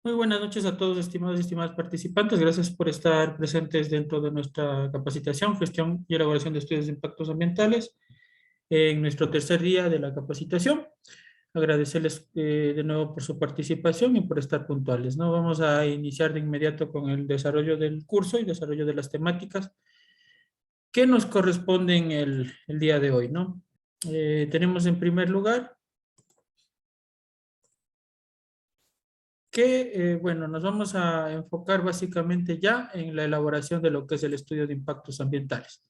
Muy buenas noches a todos, estimados y estimadas participantes. Gracias por estar presentes dentro de nuestra capacitación, gestión y elaboración de estudios de impactos ambientales en nuestro tercer día de la capacitación. Agradecerles de nuevo por su participación y por estar puntuales, ¿no? Vamos a iniciar de inmediato con el desarrollo del curso y desarrollo de las temáticas que nos corresponden el día de hoy, ¿no? Tenemos en primer lugar que, bueno, nos vamos a enfocar básicamente ya en la elaboración de lo que es el estudio de impactos ambientales.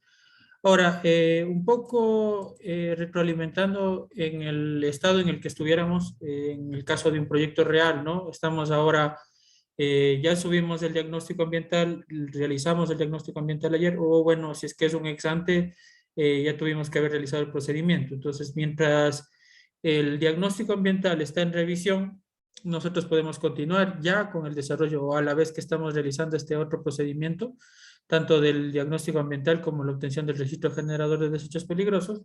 Ahora, un poco retroalimentando en el estado en el que estuviéramos, en el caso de un proyecto real, ¿no? Estamos ahora, ya subimos el diagnóstico ambiental, realizamos el diagnóstico ambiental ayer, o bueno, si es que es un ex ante, ya tuvimos que haber realizado el procedimiento. Entonces, mientras el diagnóstico ambiental está en revisión, nosotros podemos continuar ya con el desarrollo o a la vez que estamos realizando este otro procedimiento, tanto del diagnóstico ambiental como la obtención del registro generador de desechos peligrosos.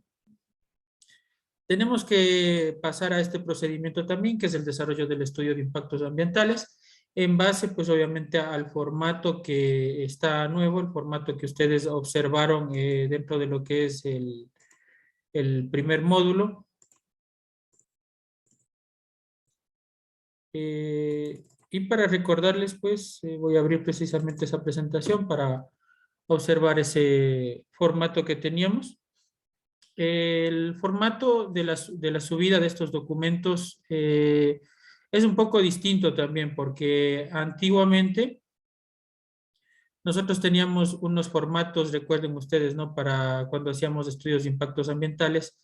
Tenemos que pasar a este procedimiento también, que es el desarrollo del estudio de impactos ambientales, en base, pues obviamente, al formato que está nuevo, el formato que ustedes observaron dentro de lo que es el primer módulo. Y para recordarles, pues, voy a abrir precisamente esa presentación para observar ese formato que teníamos. El formato de la subida de estos documentos es un poco distinto también, porque antiguamente nosotros teníamos unos formatos, recuerden ustedes, ¿no? Para cuando hacíamos estudios de impactos ambientales,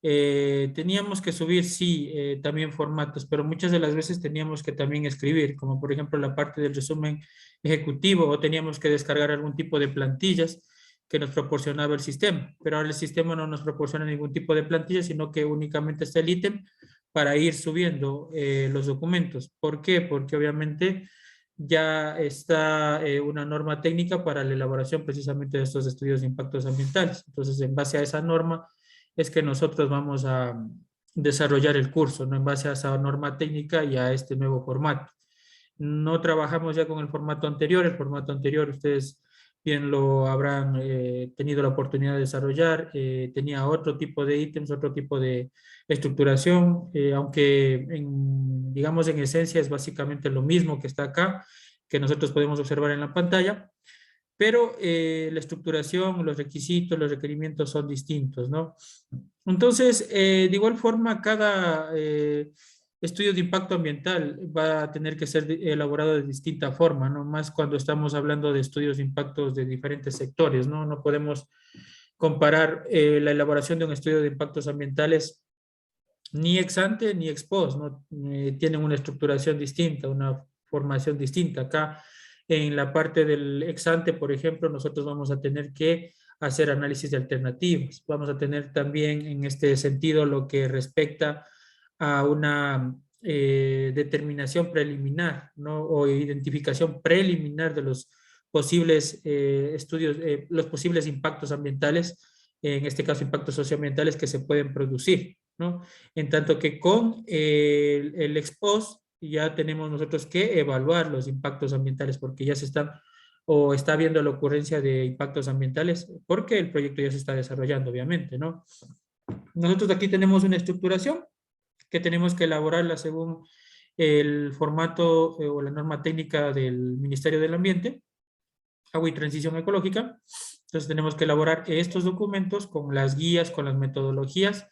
teníamos que subir, sí, también formatos, pero muchas de las veces teníamos que también escribir, como por ejemplo la parte del resumen ejecutivo, o teníamos que descargar algún tipo de plantillas que nos proporcionaba el sistema, pero ahora el sistema no nos proporciona ningún tipo de plantilla, sino que únicamente está el ítem para ir subiendo los documentos. ¿Por qué? Porque obviamente ya está una norma técnica para la elaboración precisamente de estos estudios de impactos ambientales. Entonces, en base a esa norma es que nosotros vamos a desarrollar el curso, ¿no? En base a esa norma técnica y a este nuevo formato. No trabajamos ya con el formato anterior ustedes bien lo habrán tenido la oportunidad de desarrollar, tenía otro tipo de ítems, otro tipo de estructuración, aunque digamos en esencia es básicamente lo mismo que está acá, que nosotros podemos observar en la pantalla, pero la estructuración, los requisitos, los requerimientos son distintos, ¿no? Entonces, de igual forma, cada estudio de impacto ambiental va a tener que ser elaborado de distinta forma, ¿no? Más cuando estamos hablando de estudios de impactos de diferentes sectores, ¿no? No podemos comparar la elaboración de un estudio de impactos ambientales ni ex ante ni ex post, ¿no? Tienen una estructuración distinta, una formación distinta. Acá en la parte del ex ante, por ejemplo, nosotros vamos a tener que hacer análisis de alternativas. Vamos a tener también en este sentido lo que respecta a una determinación preliminar, ¿no? O identificación preliminar de los posibles estudios, los posibles impactos ambientales, en este caso impactos socioambientales que se pueden producir, ¿no? En tanto que con el ex post ya tenemos nosotros que evaluar los impactos ambientales porque ya se están o está habiendo la ocurrencia de impactos ambientales porque el proyecto ya se está desarrollando, obviamente, ¿no? Nosotros aquí tenemos una estructuración que tenemos que elaborarla según el formato o la norma técnica del Ministerio del Ambiente, Agua y Transición Ecológica. Entonces tenemos que elaborar estos documentos con las guías, con las metodologías.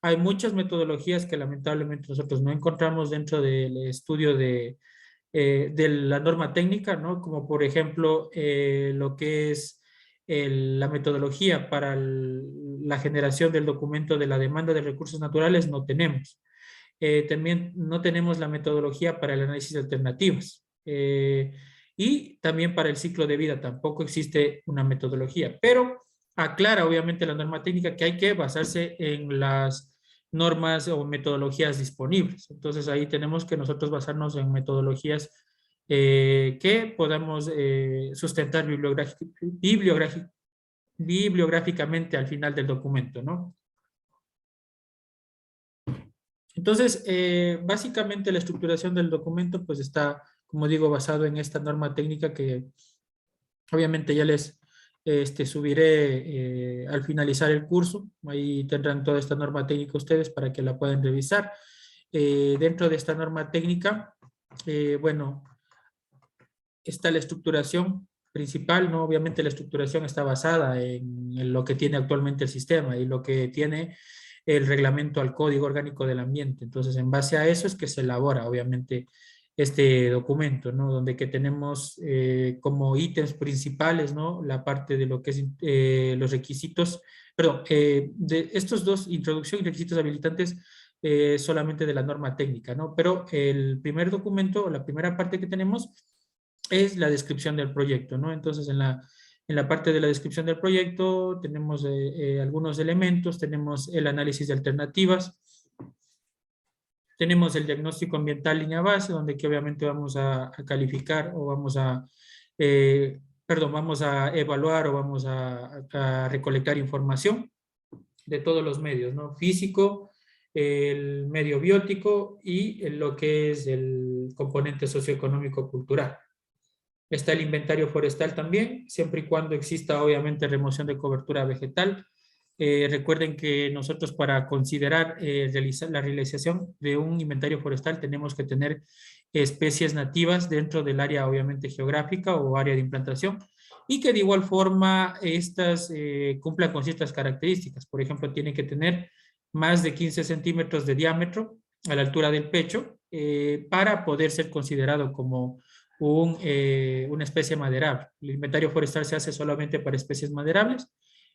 Hay muchas metodologías que lamentablemente nosotros no encontramos dentro del estudio de la norma técnica, ¿no? Como por ejemplo lo que es la metodología para la generación del documento de la demanda de recursos naturales, no tenemos. También no tenemos la metodología para el análisis de alternativas. Y también para el ciclo de vida tampoco existe una metodología, pero aclara obviamente la norma técnica que hay que basarse en las normas o metodologías disponibles. Entonces ahí tenemos que nosotros basarnos en metodologías que podamos sustentar bibliográficamente al final del documento, ¿no? Entonces, básicamente la estructuración del documento pues está como digo, basado en esta norma técnica que obviamente ya les subiré al finalizar el curso. Ahí tendrán toda esta norma técnica ustedes para que la puedan revisar. Dentro de esta norma técnica, bueno, está la estructuración principal, ¿no? Obviamente la estructuración está basada en lo que tiene actualmente el sistema y lo que tiene el reglamento al Código Orgánico del Ambiente. Entonces, en base a eso es que se elabora, obviamente, este documento, ¿no? Donde que tenemos como ítems principales, ¿no? La parte de lo que es los requisitos, perdón, de estos dos, introducción y requisitos habilitantes, solamente de la norma técnica, ¿no? Pero el primer documento, la primera parte que tenemos es la descripción del proyecto, ¿no? Entonces, en la parte de la descripción del proyecto tenemos algunos elementos, tenemos el análisis de alternativas, tenemos el diagnóstico ambiental línea base, donde que obviamente vamos a calificar o vamos a, perdón, vamos a evaluar o vamos a recolectar información de todos los medios, ¿no? Físico, el medio biótico y lo que es el componente socioeconómico cultural. Está el inventario forestal también, siempre y cuando exista obviamente remoción de cobertura vegetal. Recuerden que nosotros para considerar la realización de un inventario forestal tenemos que tener especies nativas dentro del área obviamente geográfica o área de implantación y que de igual forma estas cumplan con ciertas características. Por ejemplo, tiene que tener más de 15 centímetros de diámetro a la altura del pecho para poder ser considerado como una especie maderable. El inventario forestal se hace solamente para especies maderables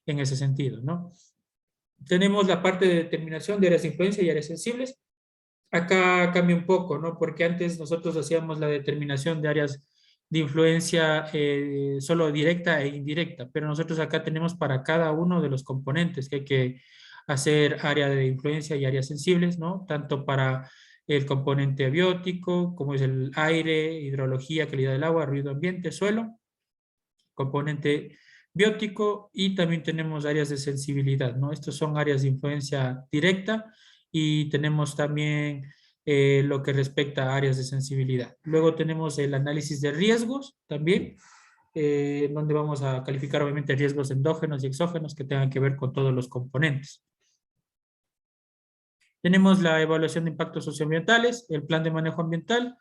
en ese sentido, ¿no? Tenemos la parte de determinación de áreas de influencia y áreas sensibles. Acá cambia un poco, ¿no? Porque antes nosotros hacíamos la determinación de áreas de influencia solo directa e indirecta, pero nosotros acá tenemos para cada uno de los componentes que hay que hacer área de influencia y áreas sensibles, ¿no? Tanto para el componente biótico, como es el aire, hidrología, calidad del agua, ruido ambiente, suelo, componente biótico y también tenemos áreas de sensibilidad, ¿no? Estos son áreas de influencia directa y tenemos también lo que respecta a áreas de sensibilidad. Luego tenemos el análisis de riesgos también, donde vamos a calificar obviamente riesgos endógenos y exógenos que tengan que ver con todos los componentes. Tenemos la evaluación de impactos socioambientales, el plan de manejo ambiental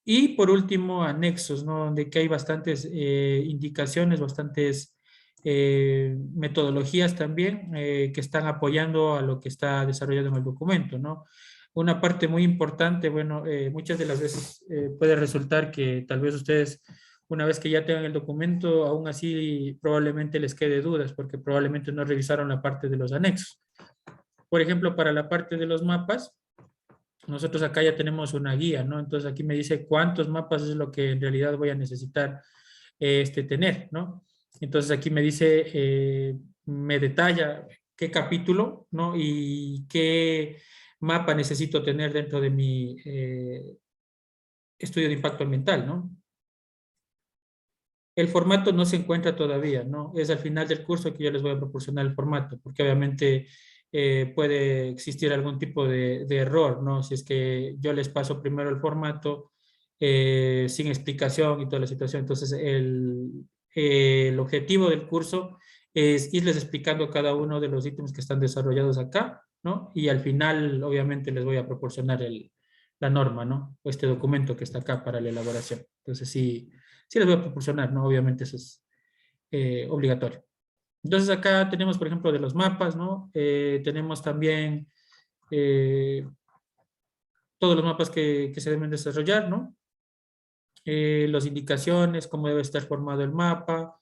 y por último anexos, ¿no? Donde que hay bastantes indicaciones, bastantes metodologías también que están apoyando a lo que está desarrollado en el documento, ¿no? Una parte muy importante, bueno, muchas de las veces puede resultar que tal vez ustedes, una vez que ya tengan el documento, aún así probablemente les quede dudas porque probablemente no revisaron la parte de los anexos. Por ejemplo, para la parte de los mapas, nosotros acá ya tenemos una guía, ¿no? Entonces aquí me dice cuántos mapas es lo que en realidad voy a necesitar tener, ¿no? Entonces aquí me dice, me detalla qué capítulo, ¿no? Y qué mapa necesito tener dentro de mi estudio de impacto ambiental, ¿no? El formato no se encuentra todavía, ¿no? Es al final del curso que yo les voy a proporcionar el formato, porque obviamente puede existir algún tipo de error, ¿no? Si es que yo les paso primero el formato sin explicación y toda la situación. Entonces, el objetivo del curso es irles explicando cada uno de los ítems que están desarrollados acá, ¿no? Y al final, obviamente, les voy a proporcionar la norma, ¿no? O este documento que está acá para la elaboración. Entonces, sí les voy a proporcionar, ¿no? Obviamente eso es obligatorio. Entonces acá tenemos, por ejemplo, de los mapas, ¿no? Tenemos también todos los mapas que se deben desarrollar, ¿no? Las indicaciones, cómo debe estar formado el mapa.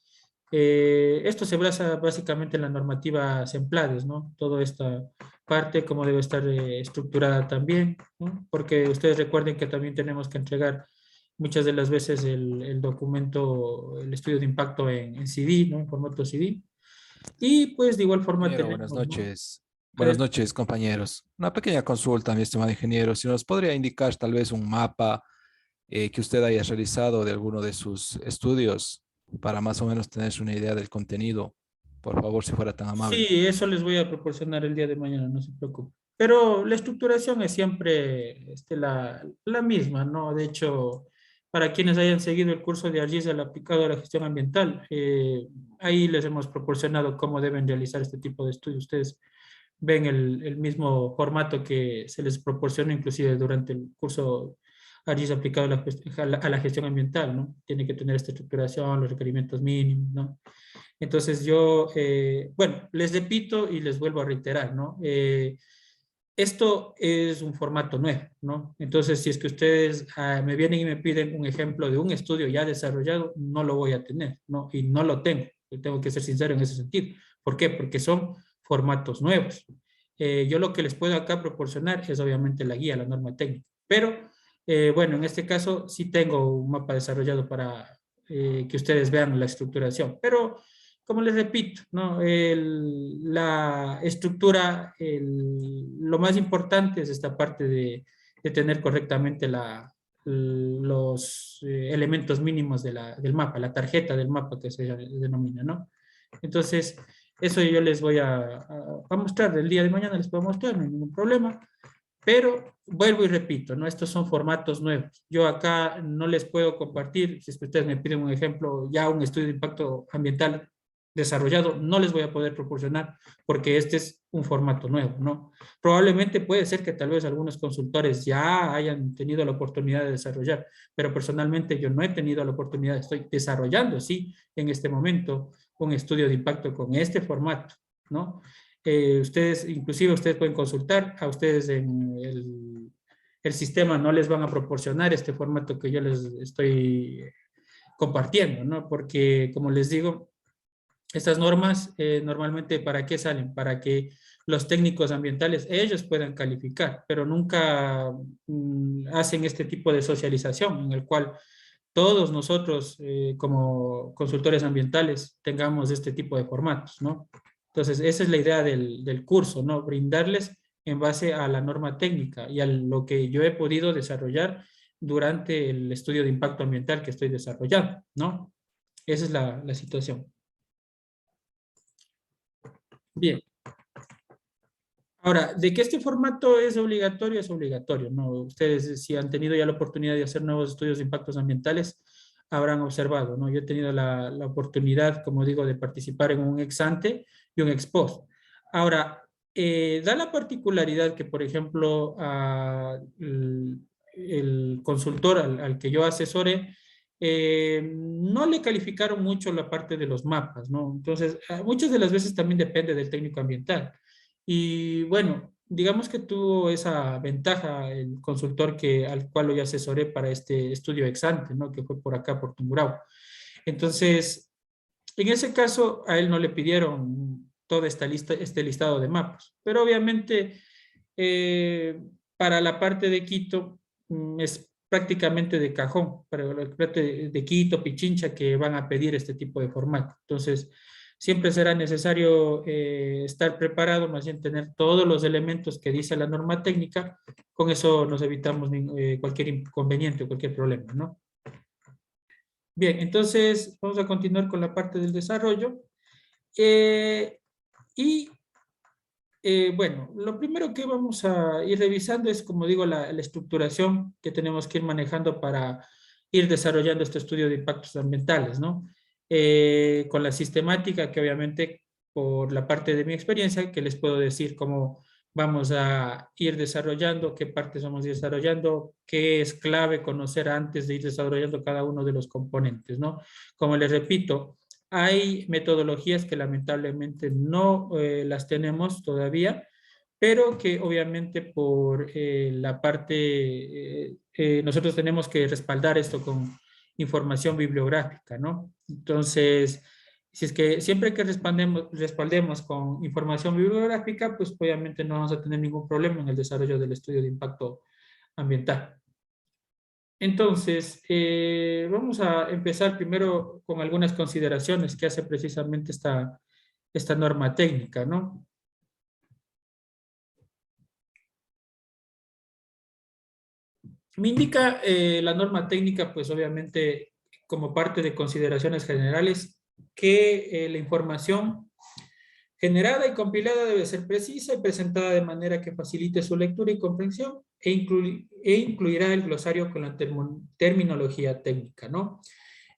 Esto se basa básicamente en la normativa SEMPLADES, ¿no? Toda esta parte, cómo debe estar estructurada también, ¿no? Porque ustedes recuerden que también tenemos que entregar muchas de las veces el documento, el estudio de impacto en CD, ¿no? En formato CD. Y pues de igual forma Ingeniero, buenas tenemos, ¿no? noches. Buenas noches, compañeros. Una pequeña consulta, mi estimado ingeniero. Si nos podría indicar tal vez un mapa que usted haya realizado de alguno de sus estudios para más o menos tener una idea del contenido. Por favor, si fuera tan amable. Sí, eso les voy a proporcionar el día de mañana, no se preocupe. Pero la estructuración es siempre la misma, ¿no? De hecho, para quienes hayan seguido el curso de ARGIS al aplicado a la gestión ambiental, ahí les hemos proporcionado cómo deben realizar este tipo de estudios. Ustedes ven el mismo formato que se les proporciona inclusive durante el curso ARGIS aplicado a la gestión ambiental, ¿no? Tiene que tener esta estructuración, los requerimientos mínimos, ¿no? Entonces yo, bueno, les repito y les vuelvo a reiterar, ¿no? Esto es un formato nuevo, ¿no? Entonces, si es que ustedes me vienen y me piden un ejemplo de un estudio ya desarrollado, no lo voy a tener, ¿no? Y no lo tengo. Yo tengo que ser sincero en ese sentido. ¿Por qué? Porque son formatos nuevos. Yo lo que les puedo acá proporcionar es obviamente la guía, la norma técnica. Pero, bueno, en este caso sí tengo un mapa desarrollado para que ustedes vean la estructuración. Pero como les repito, ¿no? La estructura, lo más importante es esta parte de tener correctamente los elementos mínimos del mapa, la tarjeta del mapa que se denomina, ¿no? Entonces, eso yo les voy a mostrar, el día de mañana les puedo mostrar, no hay ningún problema, pero vuelvo y repito, ¿no? Estos son formatos nuevos. Yo acá no les puedo compartir, si es que ustedes me piden un ejemplo, ya un estudio de impacto ambiental desarrollado, no les voy a poder proporcionar porque este es un formato nuevo, ¿no? Probablemente puede ser que tal vez algunos consultores ya hayan tenido la oportunidad de desarrollar, pero personalmente yo no he tenido la oportunidad, estoy desarrollando, sí, en este momento, un estudio de impacto con este formato, ¿no? Ustedes, inclusive ustedes pueden consultar, a ustedes en el sistema no les van a proporcionar este formato que yo les estoy compartiendo, ¿no? Porque, como les digo, estas normas normalmente ¿para qué salen? Para que los técnicos ambientales ellos puedan calificar, pero nunca hacen este tipo de socialización en el cual todos nosotros como consultores ambientales tengamos este tipo de formatos, ¿no? Entonces, esa es la idea del curso, ¿no? Brindarles en base a la norma técnica y a lo que yo he podido desarrollar durante el estudio de impacto ambiental que estoy desarrollando, ¿no? Esa es la situación. Bien. Ahora, de que este formato es obligatorio, ¿no? Ustedes, si han tenido ya la oportunidad de hacer nuevos estudios de impactos ambientales, habrán observado, ¿no? Yo he tenido la oportunidad, como digo, de participar en un ex ante y un ex post. Ahora, da la particularidad que, por ejemplo, el consultor al que yo asesoré, no le calificaron mucho la parte de los mapas, ¿no? Entonces, muchas de las veces también depende del técnico ambiental. Y bueno, digamos que tuvo esa ventaja el consultor al cual yo asesoré para este estudio ex ante, ¿no? Que fue por acá, por Tungurahua. Entonces, en ese caso, a él no le pidieron toda esta lista, este listado de mapas, pero obviamente para la parte de Quito es prácticamente de cajón, para la parte de Quito, Pichincha, que van a pedir este tipo de formato. Entonces, siempre será necesario estar preparado, más bien tener todos los elementos que dice la norma técnica, con eso nos evitamos cualquier inconveniente o cualquier problema, ¿no? Bien, entonces vamos a continuar con la parte del desarrollo. Y bueno, lo primero que vamos a ir revisando es, como digo, la estructuración que tenemos que ir manejando para ir desarrollando este estudio de impactos ambientales, ¿no? Con la sistemática que obviamente por la parte de mi experiencia, que les puedo decir cómo vamos a ir desarrollando, qué partes vamos a ir desarrollando, qué es clave conocer antes de ir desarrollando cada uno de los componentes, ¿no? Como les repito, hay metodologías que lamentablemente no las tenemos todavía, pero que obviamente por la parte, nosotros tenemos que respaldar esto con información bibliográfica, ¿no? Entonces, si es que siempre que respaldemos con información bibliográfica, pues obviamente no vamos a tener ningún problema en el desarrollo del estudio de impacto ambiental. Entonces, vamos a empezar primero con algunas consideraciones que hace precisamente esta norma técnica, ¿no? Me indica la norma técnica, pues obviamente como parte de consideraciones generales, que la información Generada y compilada debe ser precisa y presentada de manera que facilite su lectura y comprensión e incluirá el glosario con la terminología técnica, ¿no?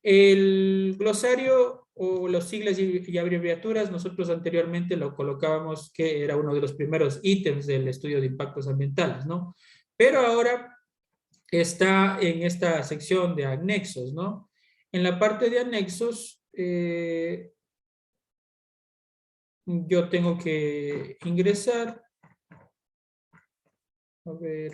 El glosario o las siglas y abreviaturas, nosotros anteriormente lo colocábamos que era uno de los primeros ítems del estudio de impactos ambientales, ¿no? Pero ahora está en esta sección de anexos, ¿no? En la parte de anexos, yo tengo que ingresar, a ver,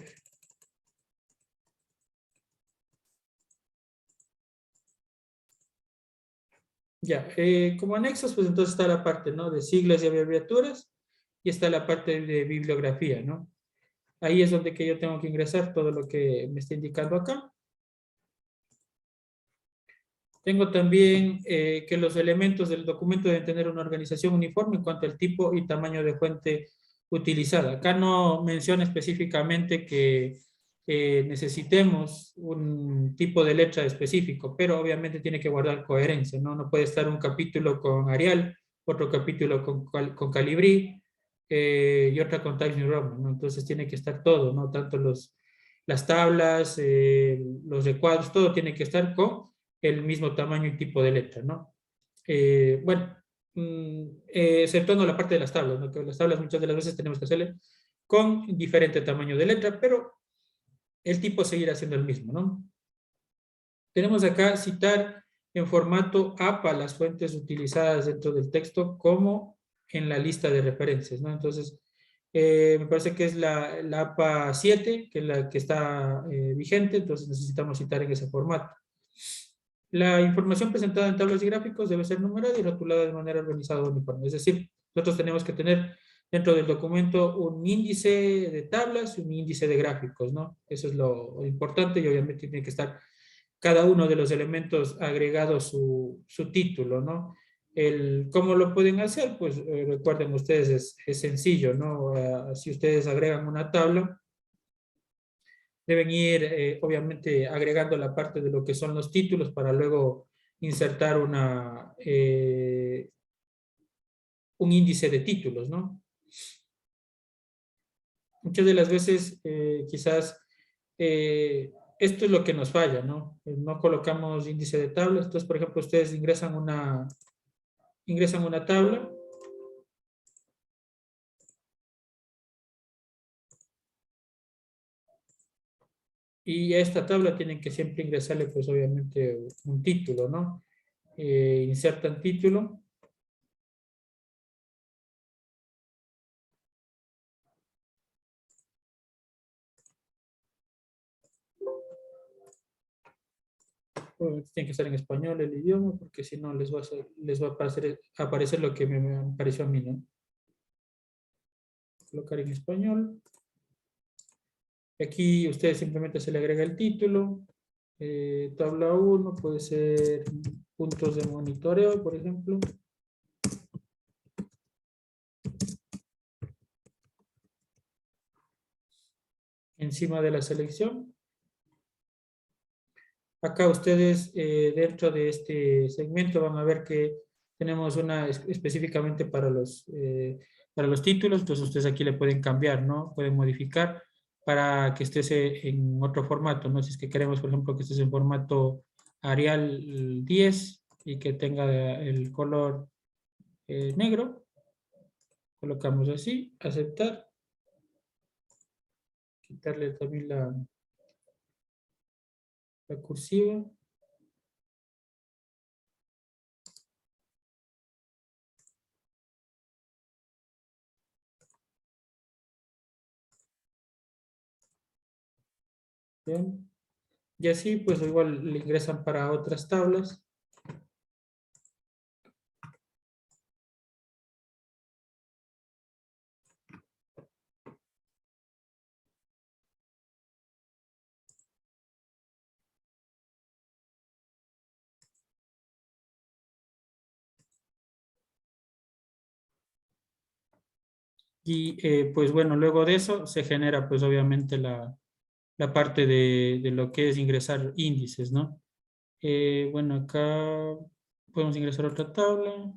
ya, como anexos, pues entonces está la parte, ¿no? De siglas y abreviaturas y está la parte de bibliografía, ¿no? Ahí es donde que yo tengo que ingresar todo lo que me está indicando acá. Tengo también que los elementos del documento deben tener una organización uniforme en cuanto al tipo y tamaño de fuente utilizada. Acá no menciona específicamente que necesitemos un tipo de letra específico, pero obviamente tiene que guardar coherencia, ¿no? No puede estar un capítulo con Arial, otro capítulo con Calibri y otra con Times New Roman, ¿no? Entonces tiene que estar todo, ¿no? Tanto las tablas, los recuadros, todo tiene que estar con el mismo tamaño y tipo de letra, ¿no? Bueno, exceptuando la parte de las tablas, ¿no? Que las tablas muchas de las veces tenemos que hacerle con diferente tamaño de letra, pero el tipo seguirá siendo el mismo, ¿no? Tenemos acá citar en formato APA las fuentes utilizadas dentro del texto como en la lista de referencias, ¿no? Entonces, me parece que es la APA 7, que es la que está vigente, entonces necesitamos citar en ese formato. La información presentada en tablas y gráficos debe ser numerada y rotulada de manera organizada uniforme. Es decir, nosotros tenemos que tener dentro del documento un índice de tablas y un índice de gráficos, ¿no? Eso es lo importante y obviamente tiene que estar cada uno de los elementos agregado su título, ¿no? ¿Cómo lo pueden hacer? Pues recuerden ustedes, es sencillo, ¿no? Si ustedes agregan una tabla, deben ir obviamente agregando la parte de lo que son los títulos para luego insertar un índice de títulos, ¿no? Muchas de las veces quizás esto es lo que nos falla, ¿no? No colocamos índice de tablas. Entonces, por ejemplo, ustedes ingresan una tabla y a esta tabla tienen que siempre ingresarle, pues obviamente, un título, ¿no? Insertan título. Obviamente tiene que estar en español el idioma, porque si no les va a aparecer lo que me apareció a mí, ¿no? Colocar en español. Aquí ustedes simplemente se le agrega el título. Tabla 1 puede ser puntos de monitoreo, por ejemplo. Encima de la selección. Acá ustedes dentro de este segmento van a ver que tenemos una específicamente para los títulos, entonces ustedes aquí le pueden cambiar, ¿no? Pueden modificar para que esté en otro formato, ¿no? Si es que queremos, por ejemplo, que esté en formato Arial 10 y que tenga el color negro, colocamos así, aceptar, quitarle también la cursiva. Bien. Y así, pues igual le ingresan para otras tablas. Y pues bueno, luego de eso se genera pues obviamente la parte de lo que es ingresar índices, ¿no? Bueno, acá podemos ingresar otra tabla.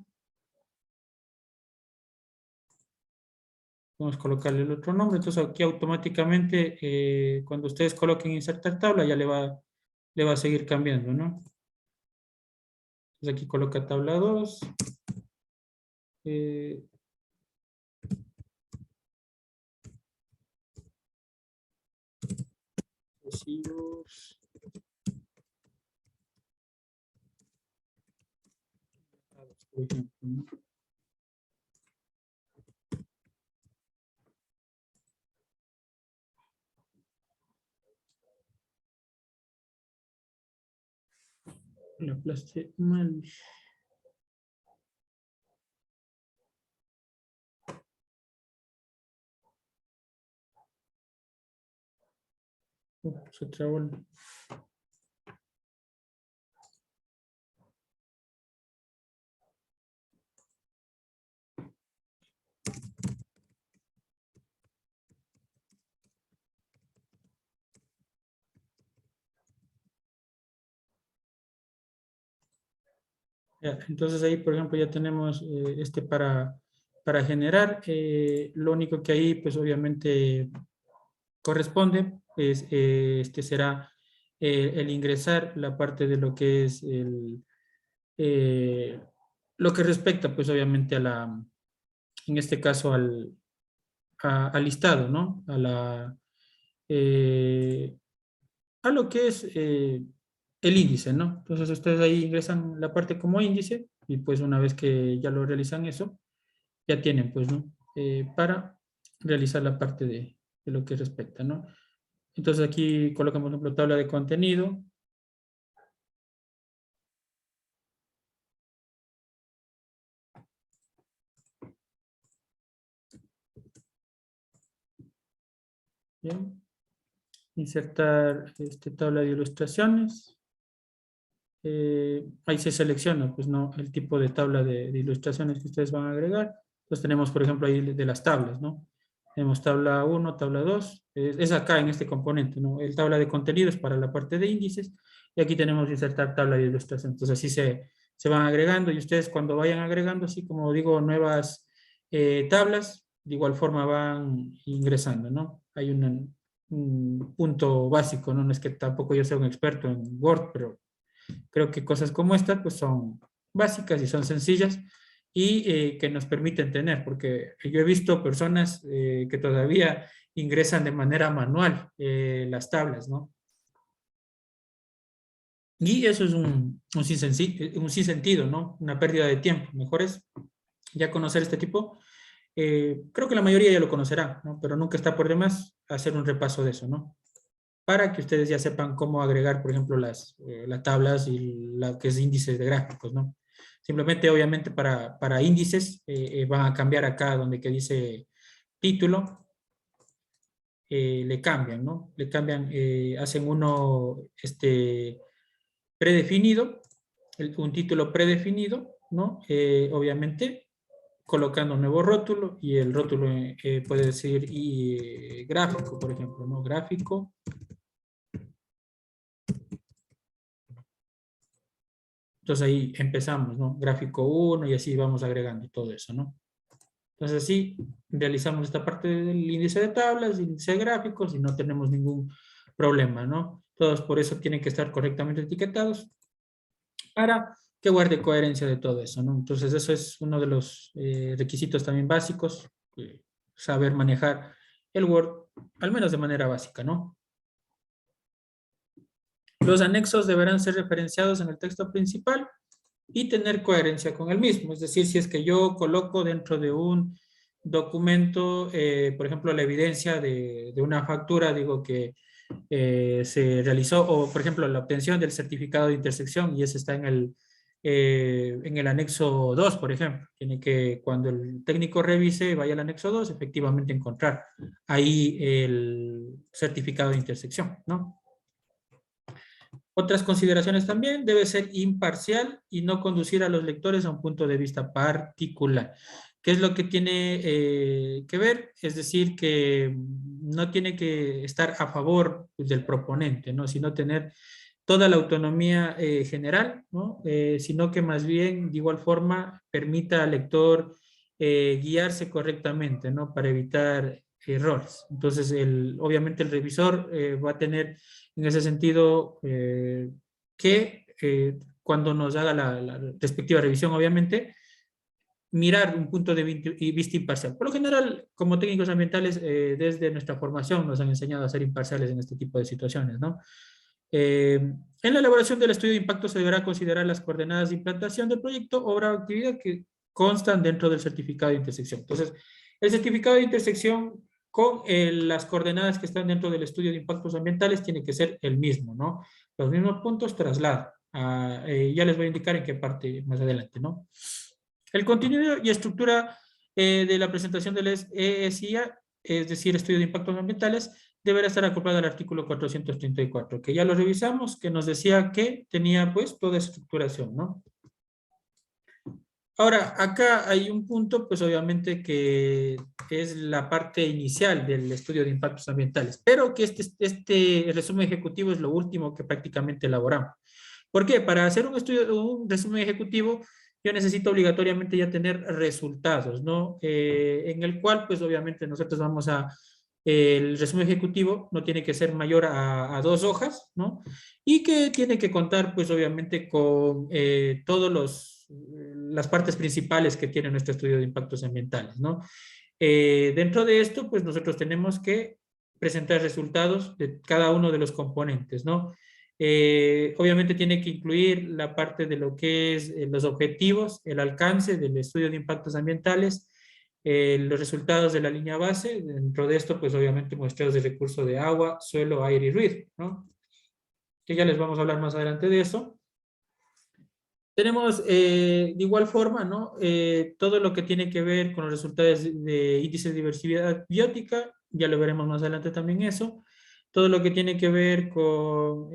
Podemos colocarle el otro nombre. Entonces aquí automáticamente, cuando ustedes coloquen insertar tabla, ya le va a seguir cambiando, ¿no? Entonces aquí coloca tabla 2. Recibos. Por ejemplo, ¿no? La aplasté mal. Se trabó. Ya, entonces ahí, por ejemplo, ya tenemos para generar. Lo único que ahí, pues obviamente corresponde, pues este será el ingresar la parte de lo que es eh, lo que respecta, pues obviamente en este caso al listado, ¿no? Eh, a lo que es el índice, ¿no? Entonces ustedes ahí ingresan la parte como índice y pues una vez que ya lo realizan eso, ya tienen pues, ¿no? Para realizar la parte de lo que respecta, ¿no? Entonces aquí colocamos, por ejemplo, tabla de contenido. Bien. Insertar tabla de ilustraciones. Ahí se selecciona, pues no, el tipo de tabla de ilustraciones que ustedes van a agregar. Entonces tenemos, por ejemplo, ahí de las tablas, ¿no? Tenemos tabla 1, tabla 2, es acá en este componente, ¿no? El tabla de contenidos para la parte de índices, y aquí tenemos que insertar tabla de ilustración. Entonces así se van agregando, y ustedes cuando vayan agregando, así como digo, nuevas tablas, de igual forma van ingresando, ¿no? Hay un punto básico, ¿no? No es que tampoco yo sea un experto en Word, pero creo que cosas como esta pues son básicas y son sencillas y que nos permiten tener, porque yo he visto personas que todavía ingresan de manera manual las tablas, ¿no? Y eso es un sinsentido, ¿no? Una pérdida de tiempo. Mejor es ya conocer este tipo. Creo que la mayoría ya lo conocerá, ¿no? Pero nunca está por demás hacer un repaso de eso, ¿no? Para que ustedes ya sepan cómo agregar, por ejemplo, las tablas y la que es índices de gráficos, ¿no? Simplemente, obviamente, para índices van a cambiar acá donde que dice título, le cambian, ¿no? Le cambian, hacen uno predefinido, un título predefinido, ¿no? Obviamente, colocando un nuevo rótulo y el rótulo puede decir gráfico, por ejemplo, ¿no? Gráfico. Entonces ahí empezamos, ¿no? Gráfico 1 y así vamos agregando todo eso, ¿no? Entonces así realizamos esta parte del índice de tablas, índice de gráficos y no tenemos ningún problema, ¿no? Todos por eso tienen que estar correctamente etiquetados para que guarde coherencia de todo eso, ¿no? Entonces eso es uno de los requisitos también básicos, saber manejar el Word, al menos de manera básica, ¿no? Los anexos deberán ser referenciados en el texto principal y tener coherencia con el mismo. Es decir, si es que yo coloco dentro de un documento, por ejemplo, la evidencia de una factura, digo que se realizó, o por ejemplo, la obtención del certificado de intersección, y ese está en el anexo 2, por ejemplo. Tiene que, cuando el técnico revise, vaya al anexo 2, efectivamente encontrar ahí el certificado de intersección, ¿no? Otras consideraciones también, debe ser imparcial y no conducir a los lectores a un punto de vista particular. ¿Qué es lo que tiene que ver? Es decir, que no tiene que estar a favor pues, del proponente, ¿no? Sino tener toda la autonomía general, ¿no? Sino que más bien, de igual forma, permita al lector guiarse correctamente, ¿no? Para evitar errores. Entonces, obviamente el revisor va a tener en ese sentido cuando nos haga la respectiva revisión, obviamente, mirar un punto de vista imparcial. Por lo general, como técnicos ambientales, desde nuestra formación nos han enseñado a ser imparciales en este tipo de situaciones, ¿no? En la elaboración del estudio de impacto se deberá considerar las coordenadas de implantación del proyecto, obra o actividad que constan dentro del certificado de intersección. Entonces, el certificado de intersección con las coordenadas que están dentro del estudio de impactos ambientales tiene que ser el mismo, ¿no? Los mismos puntos traslado. Ya les voy a indicar en qué parte más adelante, ¿no? El contenido y estructura de la presentación del ESIA, es decir, estudio de impactos ambientales, deberá estar acoplado al artículo 434, que ya lo revisamos, que nos decía que tenía pues toda estructuración, ¿no? Ahora, acá hay un punto, pues obviamente que es la parte inicial del estudio de impactos ambientales, pero que este resumen ejecutivo es lo último que prácticamente elaboramos. ¿Por qué? Para hacer un resumen ejecutivo, yo necesito obligatoriamente ya tener resultados, ¿no? En el cual, pues obviamente nosotros vamos el resumen ejecutivo no tiene que ser mayor a 2 hojas, ¿no? Y que tiene que contar, pues obviamente, con las partes principales que tiene nuestro estudio de impactos ambientales, ¿no? Dentro de esto, pues nosotros tenemos que presentar resultados de cada uno de los componentes, ¿no? Obviamente tiene que incluir la parte de lo que es los objetivos, el alcance del estudio de impactos ambientales, los resultados de la línea base, dentro de esto, pues obviamente muestreos de recurso de agua, suelo, aire y ruido, ¿no? Que ya les vamos a hablar más adelante de eso. Tenemos de igual forma, ¿no? Todo lo que tiene que ver con los resultados de índice de diversidad biótica, ya lo veremos más adelante también eso. Todo lo que tiene que ver con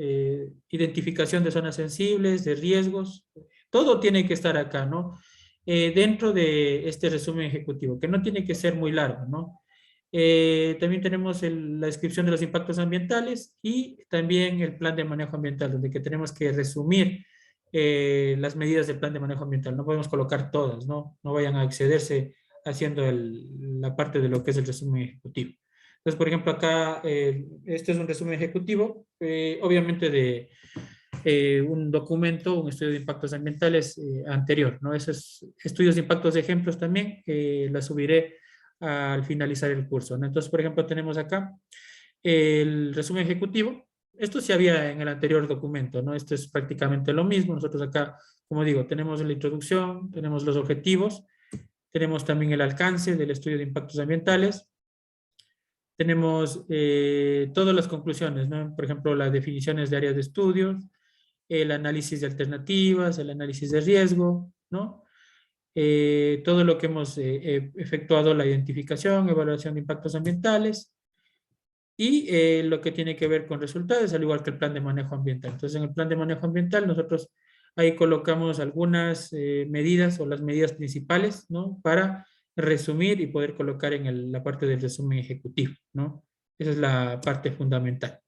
identificación de zonas sensibles, de riesgos, todo tiene que estar acá, ¿no? Dentro de este resumen ejecutivo, que no tiene que ser muy largo, ¿no? También tenemos la descripción de los impactos ambientales y también el plan de manejo ambiental, donde que tenemos que resumir las medidas del plan de manejo ambiental. No podemos colocar todas, ¿no? No vayan a excederse haciendo la parte de lo que es el resumen ejecutivo. Entonces, por ejemplo, acá, este es un resumen ejecutivo, obviamente de un documento, un estudio de impactos ambientales anterior, ¿no? Esos estudios de impactos de ejemplos también las subiré al finalizar el curso, ¿no? Entonces, por ejemplo, tenemos acá el resumen ejecutivo. Esto sí había en el anterior documento, ¿no? Esto es prácticamente lo mismo. Nosotros acá, como digo, tenemos la introducción, tenemos los objetivos, tenemos también el alcance del estudio de impactos ambientales, tenemos todas las conclusiones, ¿no? Por ejemplo, las definiciones de áreas de estudio, el análisis de alternativas, el análisis de riesgo, ¿no? Todo lo que hemos efectuado, la identificación, evaluación de impactos ambientales y lo que tiene que ver con resultados, al igual que el plan de manejo ambiental. Entonces, en el plan de manejo ambiental, nosotros ahí colocamos algunas medidas o las medidas principales, ¿no? Para resumir y poder colocar en la parte del resumen ejecutivo, ¿no? Esa es la parte fundamental.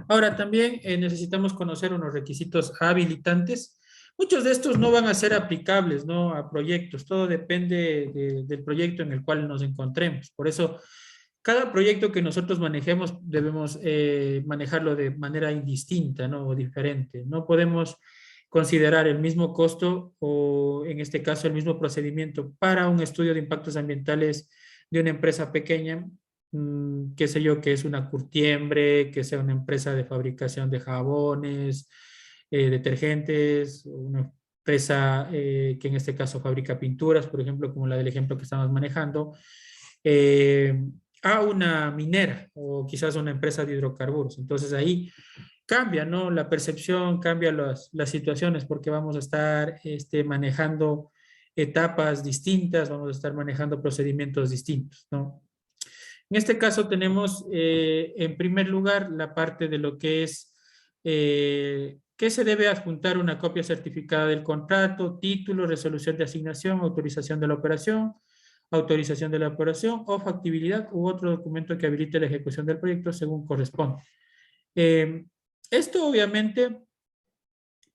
Ahora, también necesitamos conocer unos requisitos habilitantes. Muchos de estos no van a ser aplicables, ¿no? A proyectos. Todo depende del proyecto en el cual nos encontremos. Por eso, cada proyecto que nosotros manejemos debemos manejarlo de manera indistinta, ¿no? O diferente. No podemos considerar el mismo costo o, en este caso, el mismo procedimiento para un estudio de impactos ambientales de una empresa pequeña, qué sé yo, que es una curtiembre, que sea una empresa de fabricación de jabones, detergentes, una empresa que en este caso fabrica pinturas, por ejemplo, como la del ejemplo que estamos manejando, a una minera o quizás una empresa de hidrocarburos. Entonces ahí cambia, ¿no? La percepción, cambia las situaciones porque vamos a estar manejando etapas distintas, vamos a estar manejando procedimientos distintos, ¿no? En este caso tenemos en primer lugar la parte de lo que es que se debe adjuntar una copia certificada del contrato, título, resolución de asignación, autorización de la operación o factibilidad u otro documento que habilite la ejecución del proyecto según corresponde. Esto obviamente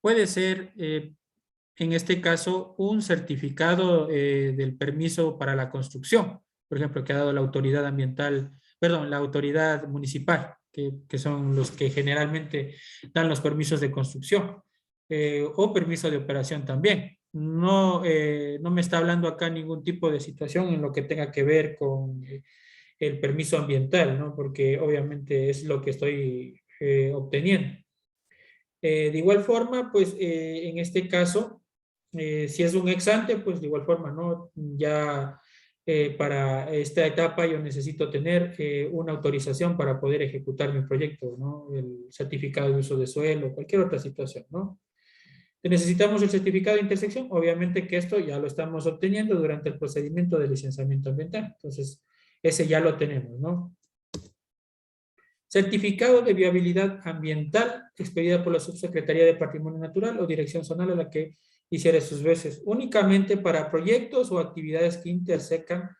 puede ser en este caso, un certificado del permiso para la construcción, por ejemplo, que ha dado la autoridad ambiental, perdón, la autoridad municipal, que son los que generalmente dan los permisos de construcción, o permiso de operación también. No, no me está hablando acá ningún tipo de situación en lo que tenga que ver con el permiso ambiental, ¿no? Porque obviamente es lo que estoy obteniendo. De igual forma, pues en este caso, si es un ex ante, pues de igual forma, ¿no? Ya para esta etapa yo necesito tener una autorización para poder ejecutar mi proyecto, ¿no? El certificado de uso de suelo, cualquier otra situación, ¿no? Necesitamos el certificado de intersección, obviamente que esto ya lo estamos obteniendo durante el procedimiento de licenciamiento ambiental, entonces ese ya lo tenemos, ¿no? Certificado de viabilidad ambiental expedida por la Subsecretaría de Patrimonio Natural o Dirección Zonal a la que hiciera sus veces, únicamente para proyectos o actividades que intersectan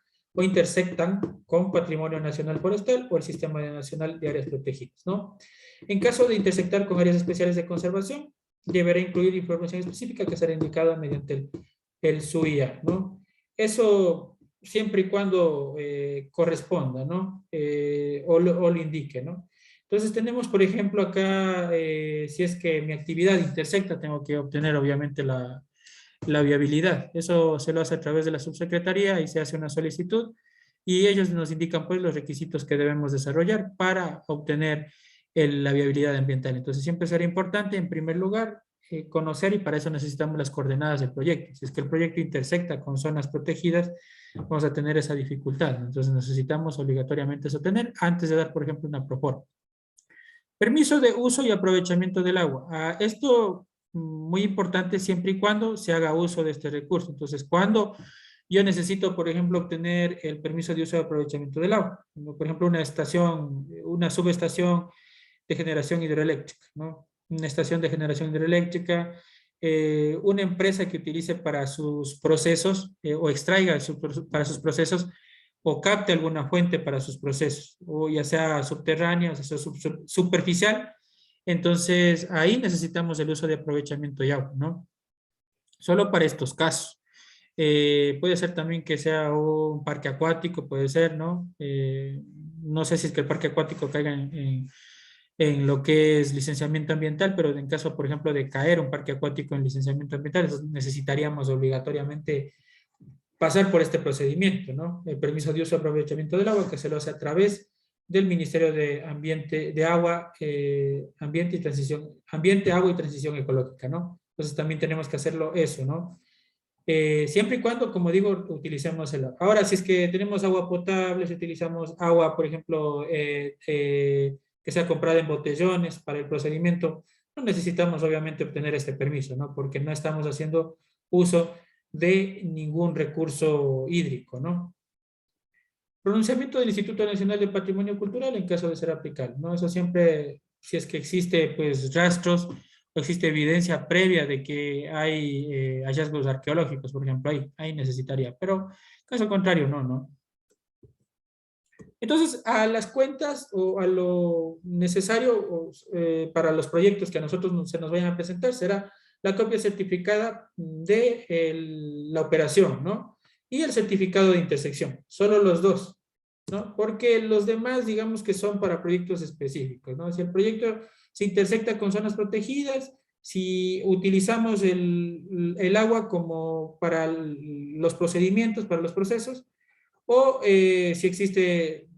con Patrimonio Nacional Forestal o el Sistema Nacional de Áreas Protegidas, ¿no? En caso de intersectar con áreas especiales de conservación, deberá incluir información específica que será indicada mediante el SUIA, ¿no? Eso siempre y cuando corresponda, ¿no? O lo indique, ¿no? Entonces tenemos, por ejemplo, acá, si es que mi actividad intersecta, tengo que obtener obviamente la viabilidad. Eso se lo hace a través de la subsecretaría y se hace una solicitud y ellos nos indican pues los requisitos que debemos desarrollar para obtener la viabilidad ambiental. Entonces siempre será importante, en primer lugar, conocer y para eso necesitamos las coordenadas del proyecto. Si es que el proyecto intersecta con zonas protegidas, vamos a tener esa dificultad. Entonces necesitamos obligatoriamente eso tener antes de dar, por ejemplo, una proforma. Permiso de uso y aprovechamiento del agua. Esto muy importante siempre y cuando se haga uso de este recurso. Entonces, cuando yo necesito, por ejemplo, obtener el permiso de uso y aprovechamiento del agua, como por ejemplo, una estación, una subestación de generación hidroeléctrica, ¿no? Una estación de generación hidroeléctrica, una empresa que utilice para sus procesos o extraiga para sus procesos o capte alguna fuente para sus procesos, o ya sea subterránea, o sea, superficial. Entonces, ahí necesitamos el uso de aprovechamiento de agua, ¿no? Solo para estos casos. Puede ser también que sea un parque acuático, puede ser, ¿no? No sé si es que el parque acuático caiga en lo que es licenciamiento ambiental, pero en caso, por ejemplo, de caer un parque acuático en licenciamiento ambiental, necesitaríamos obligatoriamente pasar por este procedimiento, ¿no? El permiso de uso y aprovechamiento del agua, que se lo hace a través del Ministerio de Ambiente, de Agua, Ambiente y Transición, Ambiente, Agua y Transición Ecológica, ¿no? Entonces también tenemos que hacerlo eso, ¿no? Siempre y cuando, como digo, utilicemos el agua. Ahora, si es que tenemos agua potable, si utilizamos agua, por ejemplo, que sea comprada en botellones para el procedimiento, no necesitamos obviamente obtener este permiso, ¿no? Porque no estamos haciendo uso de ningún recurso hídrico, ¿no? Pronunciamiento del Instituto Nacional de Patrimonio Cultural en caso de ser aplicable, ¿no? Eso siempre, si es que existe, pues, rastros o existe evidencia previa de que hay hallazgos arqueológicos, por ejemplo, ahí necesitaría, pero caso contrario, no, ¿no? Entonces, a las cuentas o a lo necesario para los proyectos que a nosotros se nos vayan a presentar será la copia certificada de la operación, ¿no? Y el certificado de intersección, solo los dos, ¿no? Porque los demás, digamos que son para proyectos específicos, ¿no? Si el proyecto se intersecta con zonas protegidas, si utilizamos el agua como para los procedimientos, para los procesos, o si existe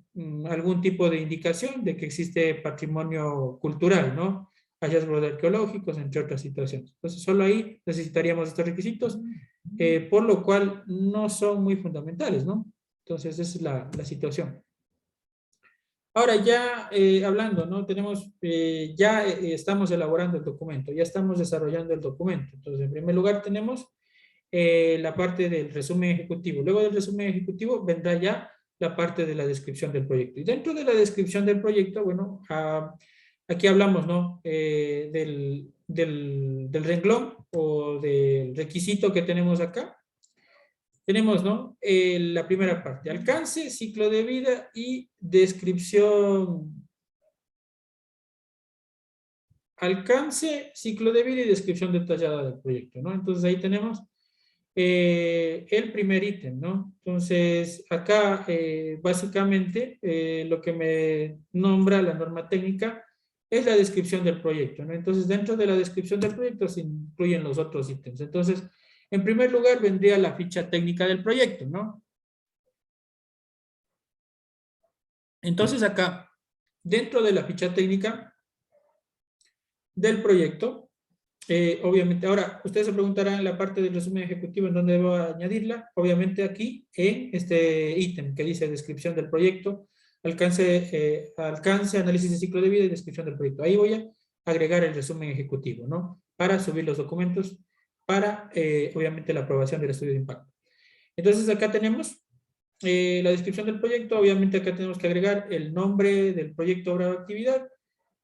algún tipo de indicación de que existe patrimonio cultural, ¿no? Hallazgos arqueológicos, entre otras situaciones. Entonces, solo ahí necesitaríamos estos requisitos, por lo cual no son muy fundamentales, ¿no? Entonces, esa es la situación. Ahora ya hablando, ¿no? Tenemos, ya estamos elaborando el documento, ya estamos desarrollando el documento. Entonces, en primer lugar tenemos la parte del resumen ejecutivo. Luego del resumen ejecutivo vendrá ya la parte de la descripción del proyecto. Y dentro de la descripción del proyecto, bueno, aquí hablamos, ¿no? Del renglón o del requisito que tenemos acá. Tenemos, ¿no? La primera parte, alcance, ciclo de vida y descripción alcance, ciclo de vida y descripción detallada del proyecto, ¿no? Entonces ahí tenemos el primer ítem, ¿no? Entonces acá básicamente lo que me nombra la norma técnica es la descripción del proyecto, ¿no? Entonces dentro de la descripción del proyecto se incluyen los otros ítems. Entonces, en primer lugar vendría la ficha técnica del proyecto, ¿no? Entonces acá, dentro de la ficha técnica del proyecto, obviamente, ahora ustedes se preguntarán en la parte del resumen ejecutivo en dónde debo añadirla. Obviamente aquí en este ítem que dice descripción del proyecto, alcance, análisis de ciclo de vida y descripción del proyecto. Ahí voy a agregar el resumen ejecutivo, ¿no? Para subir los documentos para, obviamente, la aprobación del estudio de impacto. Entonces acá tenemos la descripción del proyecto. Obviamente acá tenemos que agregar el nombre del proyecto, obra o actividad.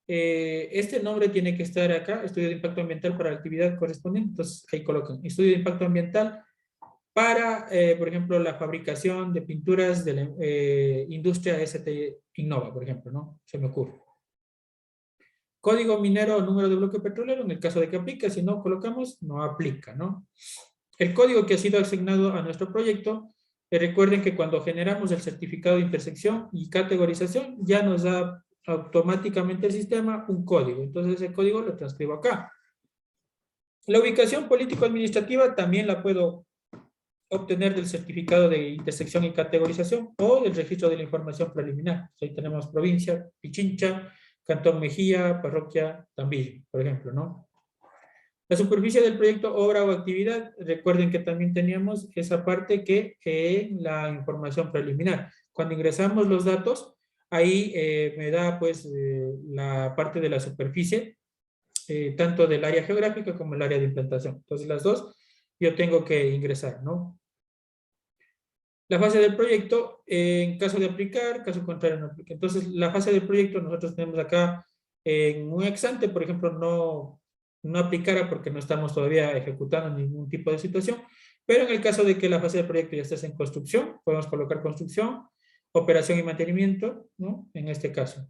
Este nombre tiene que estar acá, estudio de impacto ambiental para la actividad correspondiente. Entonces ahí colocan estudio de impacto ambiental para, por ejemplo, la fabricación de pinturas de la industria ST Innova, por ejemplo, ¿no? Se me ocurre. Código minero o número de bloque petrolero, en el caso de que aplique, si no colocamos, no aplica, ¿no? El código que ha sido asignado a nuestro proyecto, recuerden que cuando generamos el certificado de intersección y categorización, ya nos da automáticamente el sistema un código. Entonces ese código lo transcribo acá. La ubicación político-administrativa también la puedo obtener del certificado de intersección y categorización o del registro de la información preliminar. Ahí tenemos provincia, Pichincha, Cantón Mejía, Parroquia Tambillo, por ejemplo, ¿no? La superficie del proyecto, obra o actividad, recuerden que también teníamos esa parte que la información preliminar. Cuando ingresamos los datos, ahí me da pues la parte de la superficie, tanto del área geográfica como el área de implantación. Entonces las dos yo tengo que ingresar, ¿no? La fase del proyecto, en caso de aplicar, caso contrario no aplica. Entonces la fase del proyecto nosotros tenemos acá en un ex ante, por ejemplo, no aplicara porque no estamos todavía ejecutando ningún tipo de situación, pero en el caso de que la fase del proyecto ya esté en construcción, podemos colocar construcción, operación y mantenimiento, ¿no? En este caso.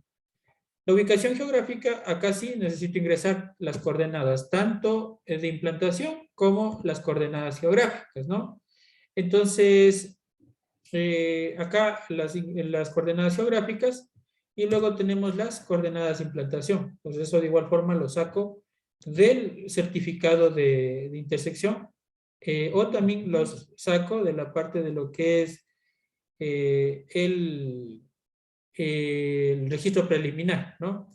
La ubicación geográfica, acá sí necesito ingresar las coordenadas, tanto de implantación como las coordenadas geográficas, ¿no? Entonces, acá las coordenadas geográficas y luego tenemos las coordenadas de implantación. Entonces eso de igual forma lo saco del certificado de intersección o también los saco de la parte de lo que es el registro preliminar, ¿no?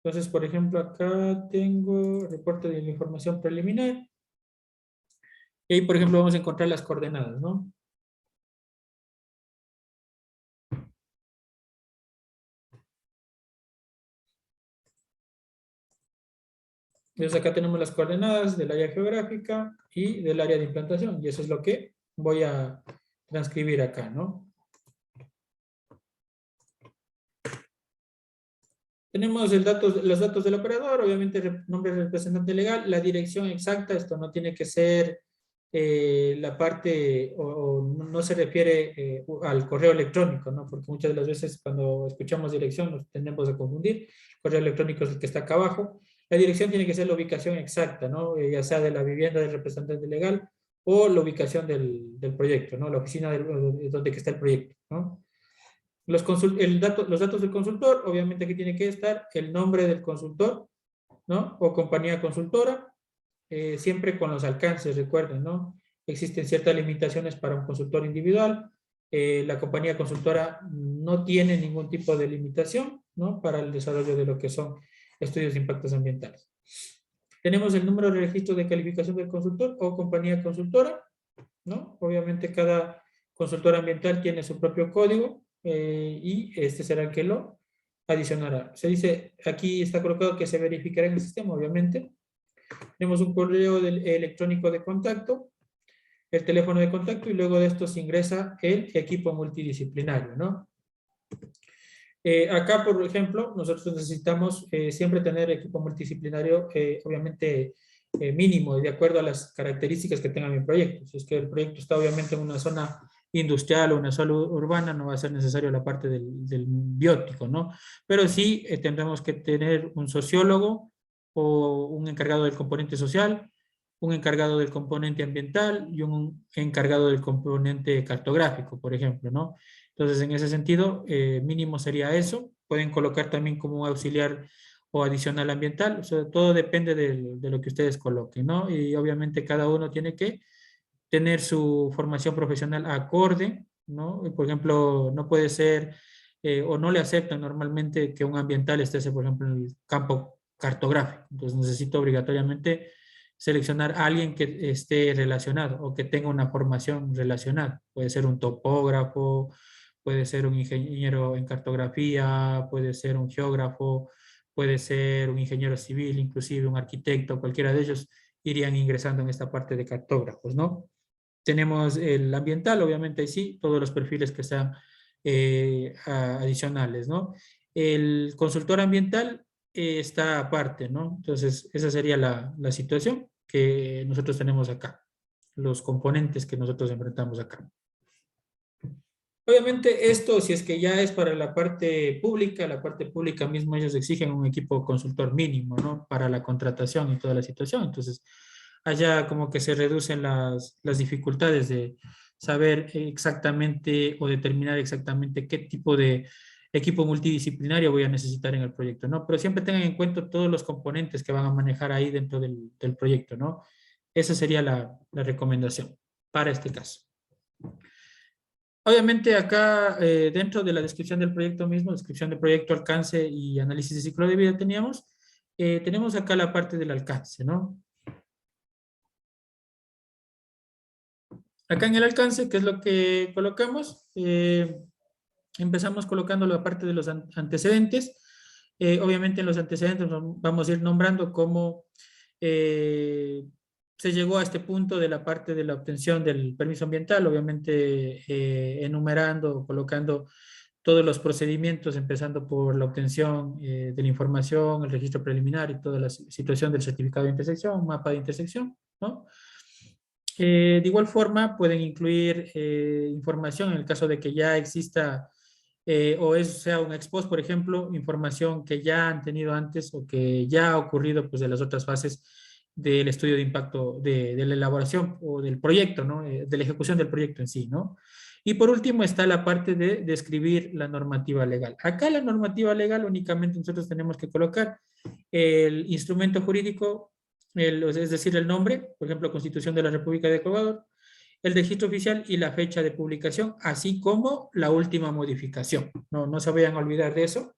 Entonces, por ejemplo, acá tengo reporte de la información preliminar. Y ahí, por ejemplo, vamos a encontrar las coordenadas, ¿no? Entonces acá tenemos las coordenadas del área geográfica y del área de implantación. Y eso es lo que voy a transcribir acá, ¿no? Tenemos los datos del operador, obviamente nombre del representante legal, la dirección exacta, esto no tiene que ser la parte, o no se refiere al correo electrónico, ¿no? Porque muchas de las veces cuando escuchamos dirección nos tendemos a confundir. El correo electrónico es el que está acá abajo. La dirección tiene que ser la ubicación exacta, ¿no? Ya sea de la vivienda del representante legal o la ubicación del proyecto, ¿no? La oficina donde está el proyecto, ¿no? Los datos del consultor, obviamente aquí tiene que estar el nombre del consultor, ¿no? O compañía consultora, siempre con los alcances, recuerden, ¿no? Existen ciertas limitaciones para un consultor individual, la compañía consultora no tiene ningún tipo de limitación, ¿no? Para el desarrollo de lo que son estudios de impactos ambientales. Tenemos el número de registro de calificación del consultor o compañía consultora, ¿no? Obviamente cada consultor ambiental tiene su propio código y este será el que lo adicionará. Se dice, aquí está colocado que se verificará en el sistema, obviamente. Tenemos un correo electrónico de contacto, el teléfono de contacto y luego de esto se ingresa el equipo multidisciplinario, ¿no? Acá, por ejemplo, nosotros necesitamos siempre tener equipo multidisciplinario, obviamente mínimo, de acuerdo a las características que tenga mi proyecto. Si es que el proyecto está obviamente en una zona industrial o una zona urbana, no va a ser necesario la parte del biótico, ¿no? Pero sí tendremos que tener un sociólogo o un encargado del componente social, un encargado del componente ambiental y un encargado del componente cartográfico, por ejemplo, ¿no? Entonces, en ese sentido, mínimo sería eso. Pueden colocar también como auxiliar o adicional ambiental, o sea, todo depende de lo que ustedes coloquen, ¿no? Y obviamente cada uno tiene que tener su formación profesional acorde, ¿no? Por ejemplo, no puede ser o no le aceptan normalmente que un ambiental esté, por ejemplo, en el campo cartográfico. Entonces necesito obligatoriamente seleccionar a alguien que esté relacionado o que tenga una formación relacionada. Puede ser un topógrafo, puede ser un ingeniero en cartografía, puede ser un geógrafo, puede ser un ingeniero civil, inclusive un arquitecto, cualquiera de ellos irían ingresando en esta parte de cartógrafos, ¿no? Tenemos el ambiental, obviamente, sí, todos los perfiles que sean adicionales, ¿no? El consultor ambiental está aparte, ¿no? Entonces, esa sería la situación que nosotros tenemos acá, los componentes que nosotros enfrentamos acá. Obviamente esto, si es que ya es para la parte pública mismo ellos exigen un equipo consultor mínimo, ¿no? Para la contratación y toda la situación. Entonces, allá como que se reducen las dificultades de saber exactamente o determinar exactamente qué tipo de equipo multidisciplinario voy a necesitar en el proyecto, ¿no? Pero siempre tengan en cuenta todos los componentes que van a manejar ahí dentro del proyecto, ¿no? Esa sería la recomendación para este caso. Obviamente acá dentro de la descripción del proyecto mismo, descripción de proyecto, alcance y análisis de ciclo de vida tenemos acá la parte del alcance, ¿no? Acá en el alcance, ¿qué es lo que colocamos? Empezamos colocando la parte de los antecedentes. Obviamente en los antecedentes vamos a ir nombrando cómo se llegó a este punto de la parte de la obtención del permiso ambiental, obviamente enumerando, colocando todos los procedimientos, empezando por la obtención de la información, el registro preliminar y toda la situación del certificado de intersección, mapa de intersección, ¿no? De igual forma, pueden incluir información en el caso de que ya exista sea un ex post, por ejemplo, información que ya han tenido antes o que ya ha ocurrido pues, de las otras fases del estudio de impacto de la elaboración o del proyecto, ¿no? De la ejecución del proyecto en sí, ¿no? Y por último está la parte de describir la normativa legal. Acá la normativa legal únicamente nosotros tenemos que colocar el instrumento jurídico, es decir, el nombre, por ejemplo, Constitución de la República de Ecuador, el registro oficial y la fecha de publicación, así como la última modificación. No se vayan a olvidar de eso.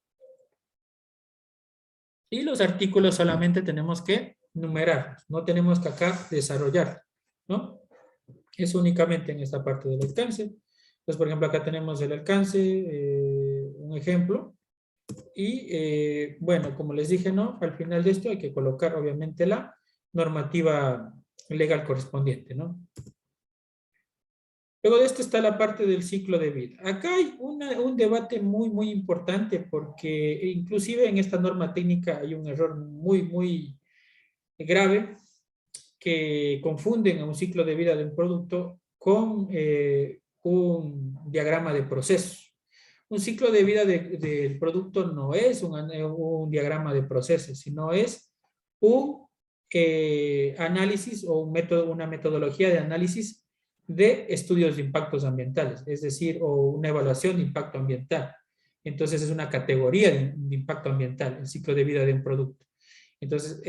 Y los artículos solamente tenemos que numerar, no tenemos que acá desarrollar, ¿no? Es únicamente en esta parte del alcance. Entonces, por ejemplo, acá tenemos el alcance, un ejemplo. Y bueno, como les dije, ¿no? Al final de esto hay que colocar obviamente la normativa legal correspondiente, ¿no? Luego de esto está la parte del ciclo de vida. Acá hay un debate muy importante porque inclusive en esta norma técnica hay un error muy grave que confunden un ciclo de vida de un producto con un diagrama de procesos. Un ciclo de vida del producto no es un diagrama de procesos, sino es un análisis o una metodología de análisis de estudios de impactos ambientales, es decir, o una evaluación de impacto ambiental. Entonces es una categoría de impacto ambiental, el ciclo de vida de un producto. Entonces,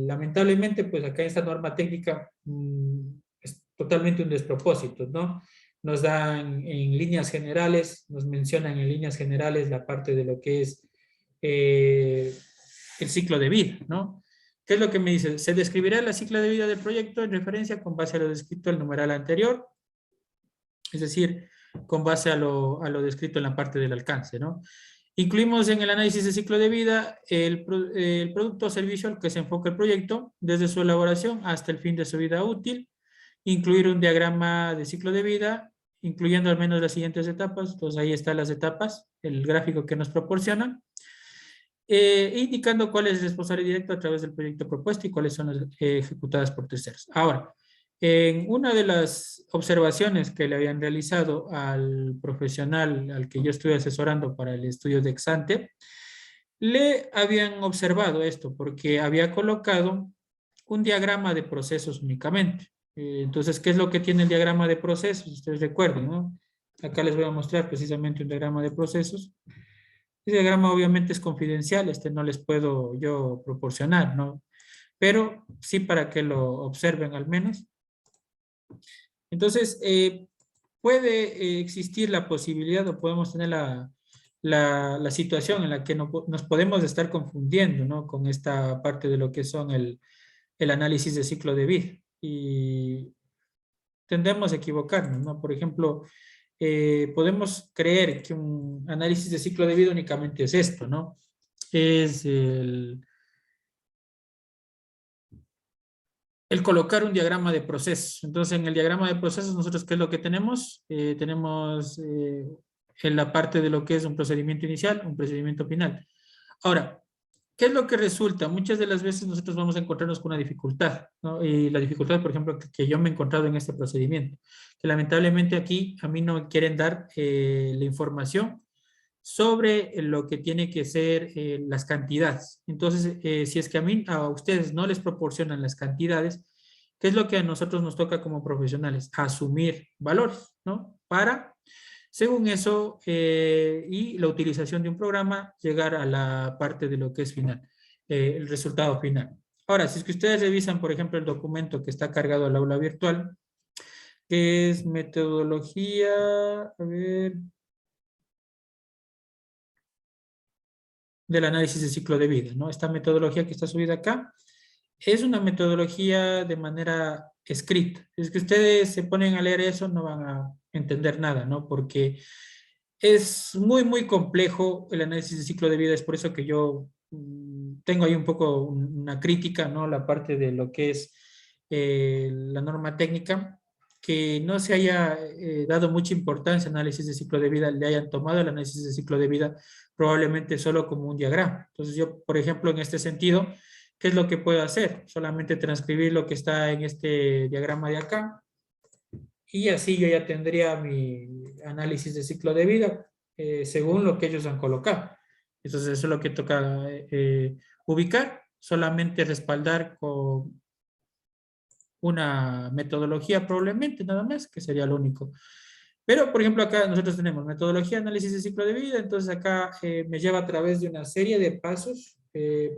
lamentablemente, pues acá esta norma técnica es totalmente un despropósito, ¿no? Nos dan en líneas generales, nos mencionan en líneas generales la parte de lo que es el ciclo de vida, ¿no? ¿Qué es lo que me dice? Se describirá el ciclo de vida del proyecto en referencia con base a lo descrito en el numeral anterior, es decir, con base a lo descrito en la parte del alcance, ¿no? Incluimos en el análisis de ciclo de vida el producto o servicio al que se enfoca el proyecto, desde su elaboración hasta el fin de su vida útil, incluir un diagrama de ciclo de vida, incluyendo al menos las siguientes etapas. Entonces ahí están las etapas, el gráfico que nos proporcionan, indicando cuál es el responsable directo a través del proyecto propuesto y cuáles son las ejecutadas por terceros. Ahora, En una de las observaciones que le habían realizado al profesional al que yo estuve asesorando para el estudio de ex-ante, le habían observado esto porque había colocado un diagrama de procesos únicamente. Entonces, ¿qué es lo que tiene el diagrama de procesos? Ustedes recuerden, ¿no? Acá les voy a mostrar precisamente un diagrama de procesos. Este diagrama obviamente es confidencial, este no les puedo yo proporcionar, ¿no? Pero sí para que lo observen al menos. Entonces, puede existir la posibilidad o podemos tener la situación en la que nos podemos estar confundiendo, ¿no? Con esta parte de lo que son el análisis de ciclo de vida. Y tendemos a equivocarnos, ¿no? Por ejemplo, podemos creer que un análisis de ciclo de vida únicamente es esto, ¿no? Es el colocar un diagrama de procesos. Entonces, en el diagrama de procesos, nosotros, ¿qué es lo que tenemos? Tenemos en la parte de lo que es un procedimiento inicial, un procedimiento final. Ahora, ¿qué es lo que resulta? Muchas de las veces nosotros vamos a encontrarnos con una dificultad, ¿no? Y la dificultad, por ejemplo, que yo me he encontrado en este procedimiento, que lamentablemente aquí a mí no me quieren dar la información sobre lo que tiene que ser las cantidades. Entonces, si es que a ustedes no les proporcionan las cantidades, ¿qué es lo que a nosotros nos toca como profesionales? Asumir valores, ¿no? Para, según eso, y la utilización de un programa, llegar a la parte de lo que es final, el resultado final. Ahora, si es que ustedes revisan, por ejemplo, el documento que está cargado al aula virtual, que es metodología, a ver, del análisis de ciclo de vida, ¿no? Esta metodología que está subida acá es una metodología de manera escrita. Si es que ustedes se ponen a leer eso, no van a entender nada, ¿no? Porque es muy, muy complejo el análisis de ciclo de vida. Es por eso que yo tengo ahí un poco una crítica, ¿no? La parte de lo que es la norma técnica, que no se haya dado mucha importancia al análisis de ciclo de vida, le hayan tomado el análisis de ciclo de vida probablemente solo como un diagrama. Entonces yo, por ejemplo, en este sentido, ¿qué es lo que puedo hacer? Solamente transcribir lo que está en este diagrama de acá y así yo ya tendría mi análisis de ciclo de vida según lo que ellos han colocado. Entonces eso es lo que toca ubicar, solamente respaldar con una metodología probablemente nada más, que sería lo único. Pero, por ejemplo, acá nosotros tenemos metodología, análisis de ciclo de vida, entonces acá me lleva a través de una serie de pasos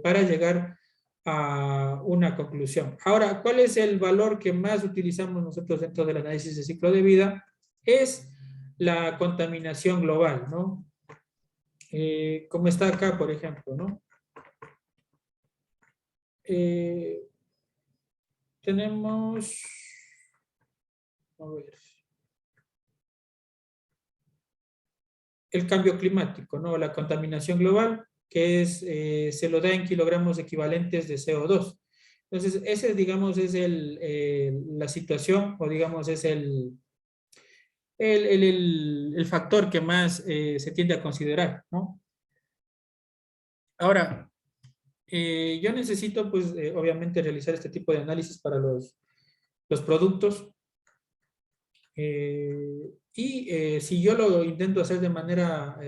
para llegar a una conclusión. Ahora, ¿cuál es el valor que más utilizamos nosotros dentro del análisis de ciclo de vida? Es la contaminación global, ¿no? Como está acá, por ejemplo, ¿no? Tenemos, a ver, el cambio climático, ¿no? La contaminación global, que es, se lo da en kilogramos equivalentes de CO2. Entonces, ese, digamos, es la situación o, digamos, es el factor que más se tiende a considerar, ¿no? Ahora, yo necesito, pues, obviamente, realizar este tipo de análisis para los productos. Y si yo lo intento hacer de manera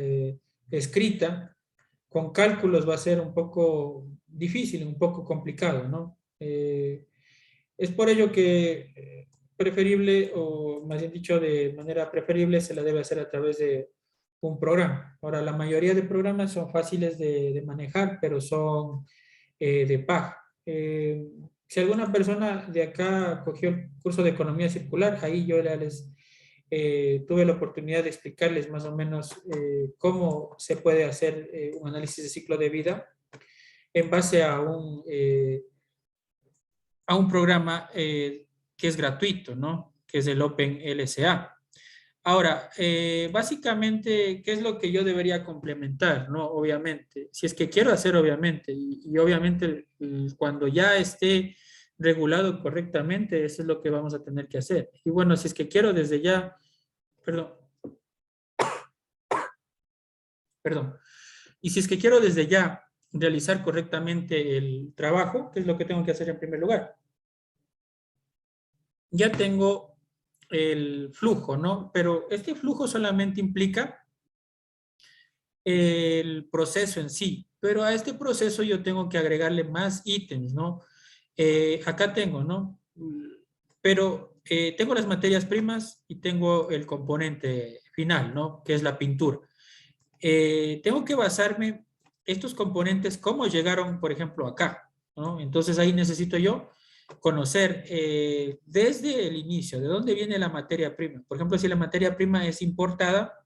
escrita, con cálculos va a ser un poco difícil, un poco complicado, ¿no? Es por ello que preferible, o más bien dicho, de manera preferible, se la debe hacer a través de un programa. Ahora, la mayoría de programas son fáciles de manejar, pero son de paga. Si alguna persona de acá cogió el curso de economía circular, ahí yo les tuve la oportunidad de explicarles más o menos cómo se puede hacer un análisis de ciclo de vida en base a un programa que es gratuito, ¿no? Que es el OpenLSA. Ahora, básicamente, ¿qué es lo que yo debería complementar? ¿No? Obviamente, si es que quiero hacer, obviamente, y obviamente cuando ya esté regulado correctamente, eso es lo que vamos a tener que hacer. Y bueno, si es que quiero desde ya, perdón, perdón, y si es que quiero desde ya realizar correctamente el trabajo, ¿qué es lo que tengo que hacer en primer lugar? ya tengo el flujo, ¿no? Pero este flujo solamente implica el proceso en sí, pero a este proceso yo tengo que agregarle más ítems, ¿no? Acá tengo, ¿no? Pero tengo las materias primas y tengo el componente final, ¿no? Que es la pintura. Tengo que basarme estos componentes, cómo llegaron, por ejemplo, acá, ¿no? Entonces ahí necesito yo conocer desde el inicio, de dónde viene la materia prima. Por ejemplo, si la materia prima es importada,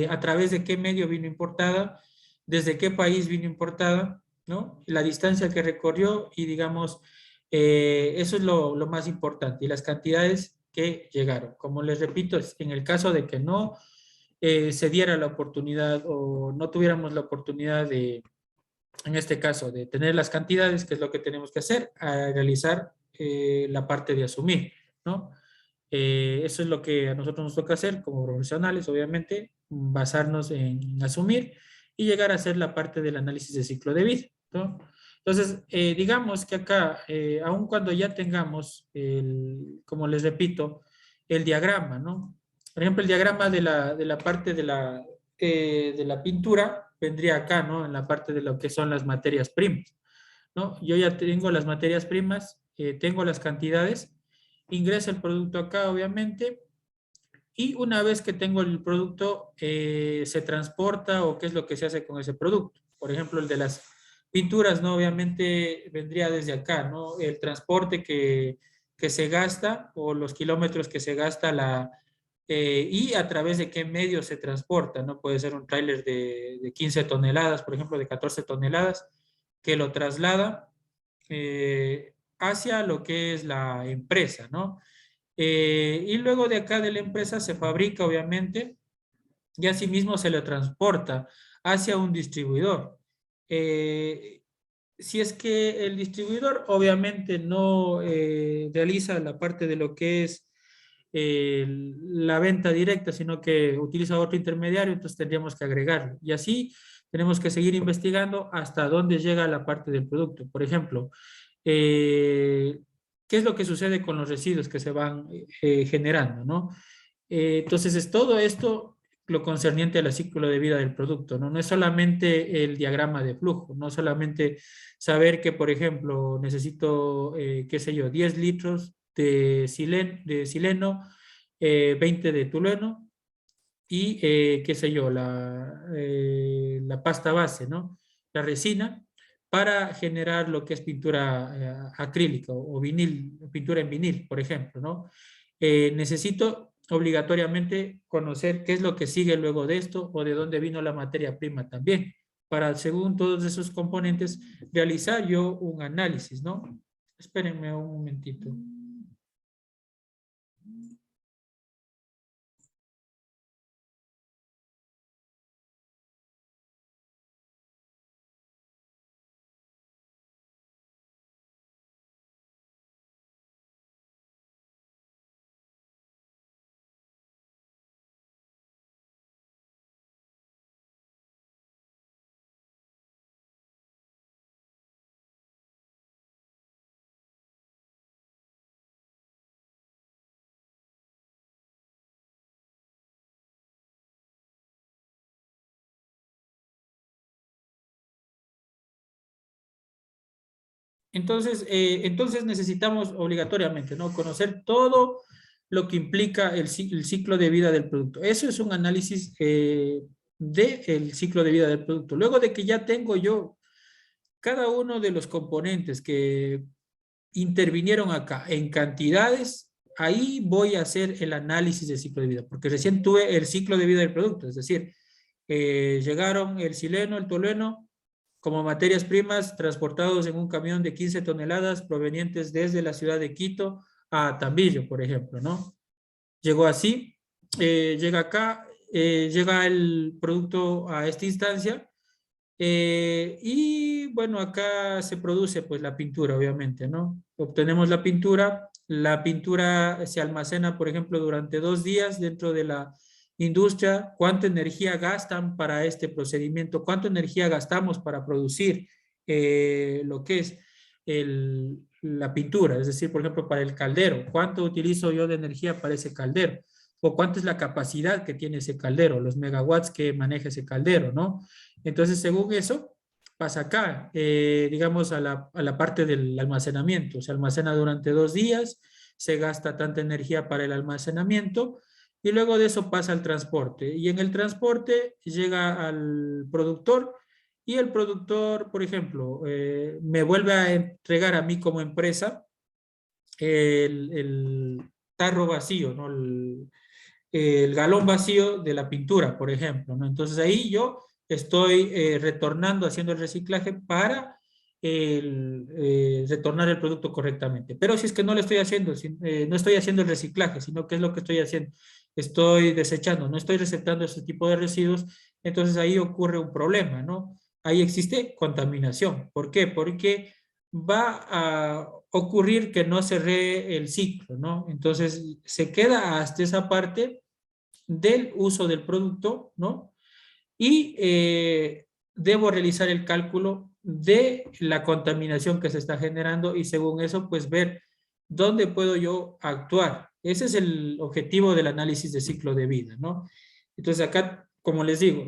a través de qué medio vino importada, desde qué país vino importada, ¿no? La distancia que recorrió y digamos, eso es lo más importante y las cantidades que llegaron. Como les repito, en el caso de que no se diera la oportunidad o no tuviéramos la oportunidad de, en este caso, de tener las cantidades, que es lo que tenemos que hacer, a realizar la parte de asumir, ¿no? Eso es lo que a nosotros nos toca hacer como profesionales, obviamente, basarnos en asumir y llegar a hacer la parte del análisis de ciclo de vida, ¿no? Entonces, digamos que acá, aun cuando ya tengamos, como les repito, el diagrama, ¿no? Por ejemplo, el diagrama de la parte de la pintura vendría acá, ¿no? En la parte de lo que son las materias primas, ¿no? Yo ya tengo las materias primas, tengo las cantidades, ingresa el producto acá, obviamente, y una vez que tengo el producto, se transporta o qué es lo que se hace con ese producto. Por ejemplo, el de las pinturas, ¿no? Obviamente vendría desde acá, ¿no? El transporte que se gasta o los kilómetros que se gasta y a través de qué medio se transporta, ¿no? Puede ser un tráiler de 15 toneladas, por ejemplo, de 14 toneladas, que lo traslada hacia lo que es la empresa, ¿no? Y luego de acá de la empresa se fabrica, obviamente, y asimismo se lo transporta hacia un distribuidor. Eh, si es que el distribuidor obviamente no realiza la parte de lo que es la venta directa, sino que utiliza otro intermediario, entonces tendríamos que agregarlo. Y así tenemos que seguir investigando hasta dónde llega la parte del producto. Por ejemplo, eh, ¿qué es lo que sucede con los residuos que se van generando, ¿no? Entonces, es todo esto lo concerniente al ciclo de vida del producto, ¿no? No es solamente el diagrama de flujo, no solamente saber que, por ejemplo, necesito, qué sé yo, 10 litros de sileno, 20 de tolueno y, qué sé yo, la pasta base, ¿no? La resina para generar lo que es pintura acrílica o vinil, pintura en vinil, por ejemplo, ¿no? Necesito obligatoriamente conocer qué es lo que sigue luego de esto o de dónde vino la materia prima también, para según todos esos componentes realizar yo un análisis, ¿no? Espérenme un momentito. Entonces necesitamos obligatoriamente, ¿no? Conocer todo lo que implica el ciclo de vida del producto. Eso es un análisis del ciclo de vida del producto. Luego de que ya tengo yo cada uno de los componentes que intervinieron acá en cantidades, ahí voy a hacer el análisis del ciclo de vida, porque recién tuve el ciclo de vida del producto, es decir, llegaron el sileno, el tolueno, como materias primas transportados en un camión de 15 toneladas provenientes desde la ciudad de Quito a Tambillo, por ejemplo, ¿no? Llegó así, llega acá, llega el producto a esta instancia y bueno, acá se produce pues la pintura, obviamente, ¿no? Obtenemos la pintura se almacena, por ejemplo, durante 2 días dentro de la industria. ¿Cuánta energía gastan para este procedimiento? ¿Cuánta energía gastamos para producir lo que es? la pintura, es decir, por ejemplo, para el caldero, ¿cuánto utilizo yo de energía para ese caldero? O cuánto es la capacidad que tiene ese caldero, los megawatts que maneja ese caldero, ¿no? Entonces, según eso, pasa acá, digamos, a la parte del almacenamiento. Se almacena durante 2 días, se gasta tanta energía para el almacenamiento y luego de eso pasa al transporte. Y en el transporte llega al productor y el productor, por ejemplo, me vuelve a entregar a mí como empresa el tarro vacío, ¿no? El galón vacío de la pintura, por ejemplo, ¿no? Entonces ahí yo estoy retornando, haciendo el reciclaje para retornar el producto correctamente. Pero si es que no lo estoy haciendo, no estoy haciendo el reciclaje, sino que es lo que estoy haciendo, estoy desechando, no estoy receptando ese tipo de residuos, entonces ahí ocurre un problema, ¿no? Ahí existe contaminación. ¿Por qué? Porque va a ocurrir que no cerré el ciclo, ¿no? Entonces se queda hasta esa parte del uso del producto, ¿no? Y debo realizar el cálculo de la contaminación que se está generando y según eso, pues ver dónde puedo yo actuar. Ese es el objetivo del análisis de ciclo de vida, ¿no? Entonces acá, como les digo,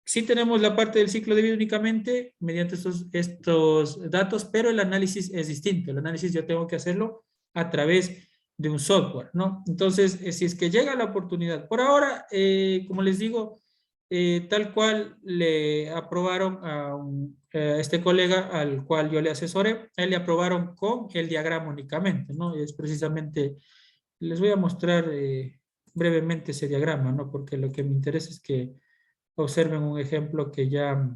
sí tenemos la parte del ciclo de vida únicamente mediante estos datos, pero el análisis es distinto. El análisis yo tengo que hacerlo a través de un software, ¿no? Entonces, si es que llega la oportunidad, por ahora, como les digo, tal cual le aprobaron a este colega al cual yo le asesoré, a él le aprobaron con el diagrama únicamente, ¿no? Y es precisamente, les voy a mostrar brevemente ese diagrama, ¿no? Porque lo que me interesa es que observen un ejemplo que ya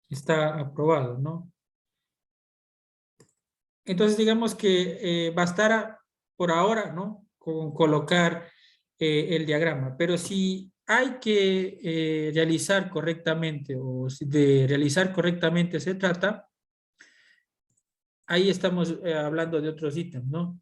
está aprobado, ¿no? Entonces, digamos que bastara por ahora, ¿no? Con colocar el diagrama, pero si hay que realizar correctamente o si de realizar correctamente se trata, ahí estamos hablando de otros ítems, ¿no?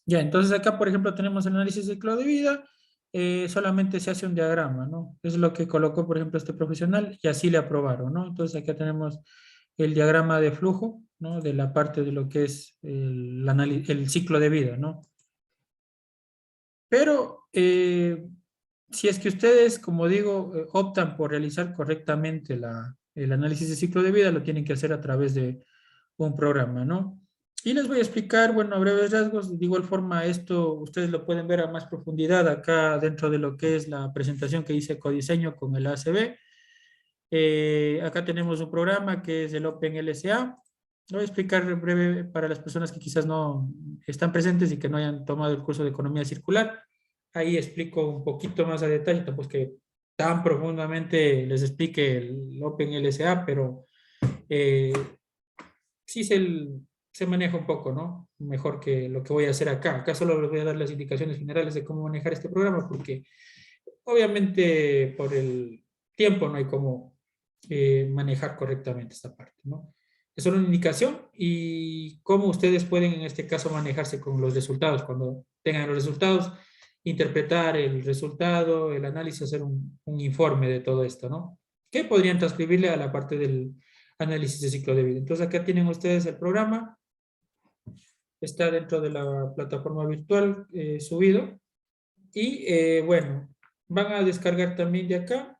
Ya, entonces acá, por ejemplo, tenemos el análisis de ciclo de vida, solamente se hace un diagrama, ¿no? Es lo que colocó, por ejemplo, este profesional y así le aprobaron, ¿no? Entonces acá tenemos el diagrama de flujo, ¿no? De la parte de lo que es el ciclo de vida, ¿no? Pero si es que ustedes, como digo, optan por realizar correctamente el análisis de ciclo de vida, lo tienen que hacer a través de un programa, ¿no? Y les voy a explicar, bueno, a breves rasgos, de igual forma esto ustedes lo pueden ver a más profundidad acá dentro de lo que es la presentación que hice Codiseño con el ACB. Acá tenemos un programa que es el OpenLSA. Lo voy a explicar en breve para las personas que quizás no están presentes y que no hayan tomado el curso de Economía Circular. Ahí explico un poquito más a detalle, pues que tan profundamente les explique el OpenLSA, pero eh, sí se maneja un poco, ¿no? Mejor que lo que voy a hacer acá. Acá solo les voy a dar las indicaciones generales de cómo manejar este programa, porque obviamente por el tiempo no hay cómo manejar correctamente esta parte, ¿no? Es solo una indicación y cómo ustedes pueden en este caso manejarse con los resultados. Cuando tengan los resultados, interpretar el resultado, el análisis, hacer un informe de todo esto, ¿no? Que podrían transcribirle a la parte del análisis de ciclo de vida. Entonces acá tienen ustedes el programa, está dentro de la plataforma virtual subido y bueno, van a descargar también de acá,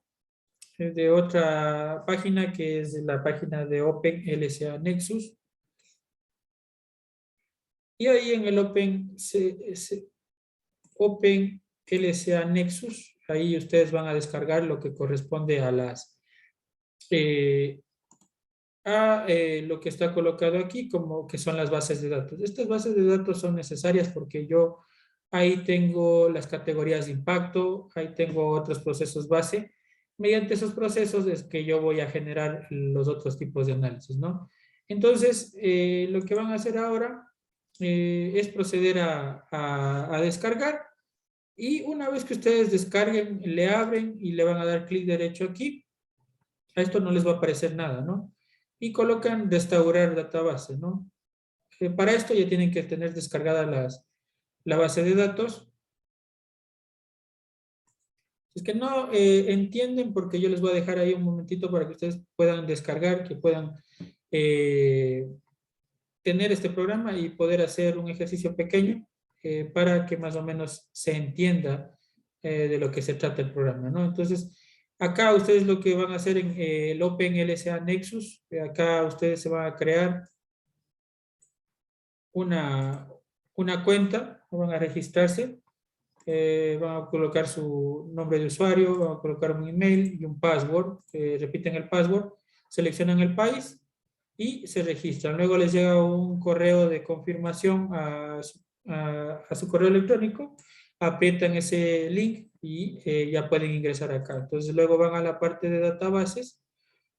de otra página que es la página de OpenLSA Nexus. Y ahí en el OpenLSA Nexus, ahí ustedes van a descargar lo que corresponde a eh, lo que está colocado aquí, como que son las bases de datos. Estas bases de datos son necesarias porque yo ahí tengo las categorías de impacto, ahí tengo otros procesos base. Mediante esos procesos es que yo voy a generar los otros tipos de análisis, ¿no? Entonces, lo que van a hacer ahora es proceder a descargar y una vez que ustedes descarguen, le abren y le van a dar clic derecho aquí A esto no les va a aparecer nada, ¿no? Y colocan restaurar database, ¿no? Para esto ya tienen que tener descargada la base de datos. Si es que no entienden, porque yo les voy a dejar ahí un momentito para que ustedes puedan descargar, que puedan eh, tener este programa y poder hacer un ejercicio pequeño para que más o menos se entienda de lo que se trata el programa, ¿no? Entonces, acá ustedes lo que van a hacer en el OpenLSA Nexus, acá ustedes se van a crear una, una cuenta, van a registrarse, van a colocar su nombre de usuario, van a colocar un email y un password, repiten el password, seleccionan el país y se registran. Luego les llega un correo de confirmación a su correo electrónico, aprietan ese link y ya pueden ingresar acá. Entonces luego van a la parte de databases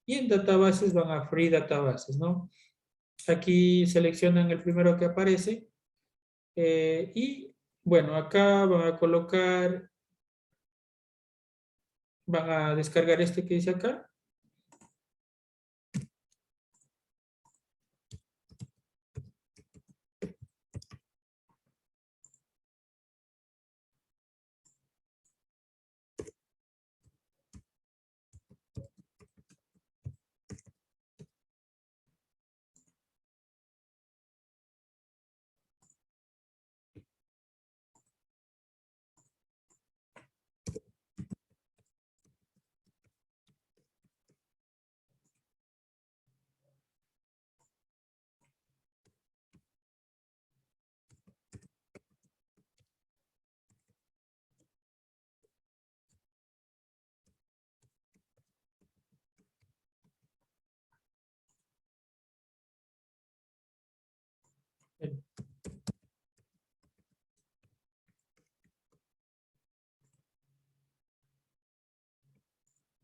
y en databases van a Free Databases, ¿no? Aquí seleccionan el primero que aparece y bueno, acá van a colocar, van a descargar este que dice acá.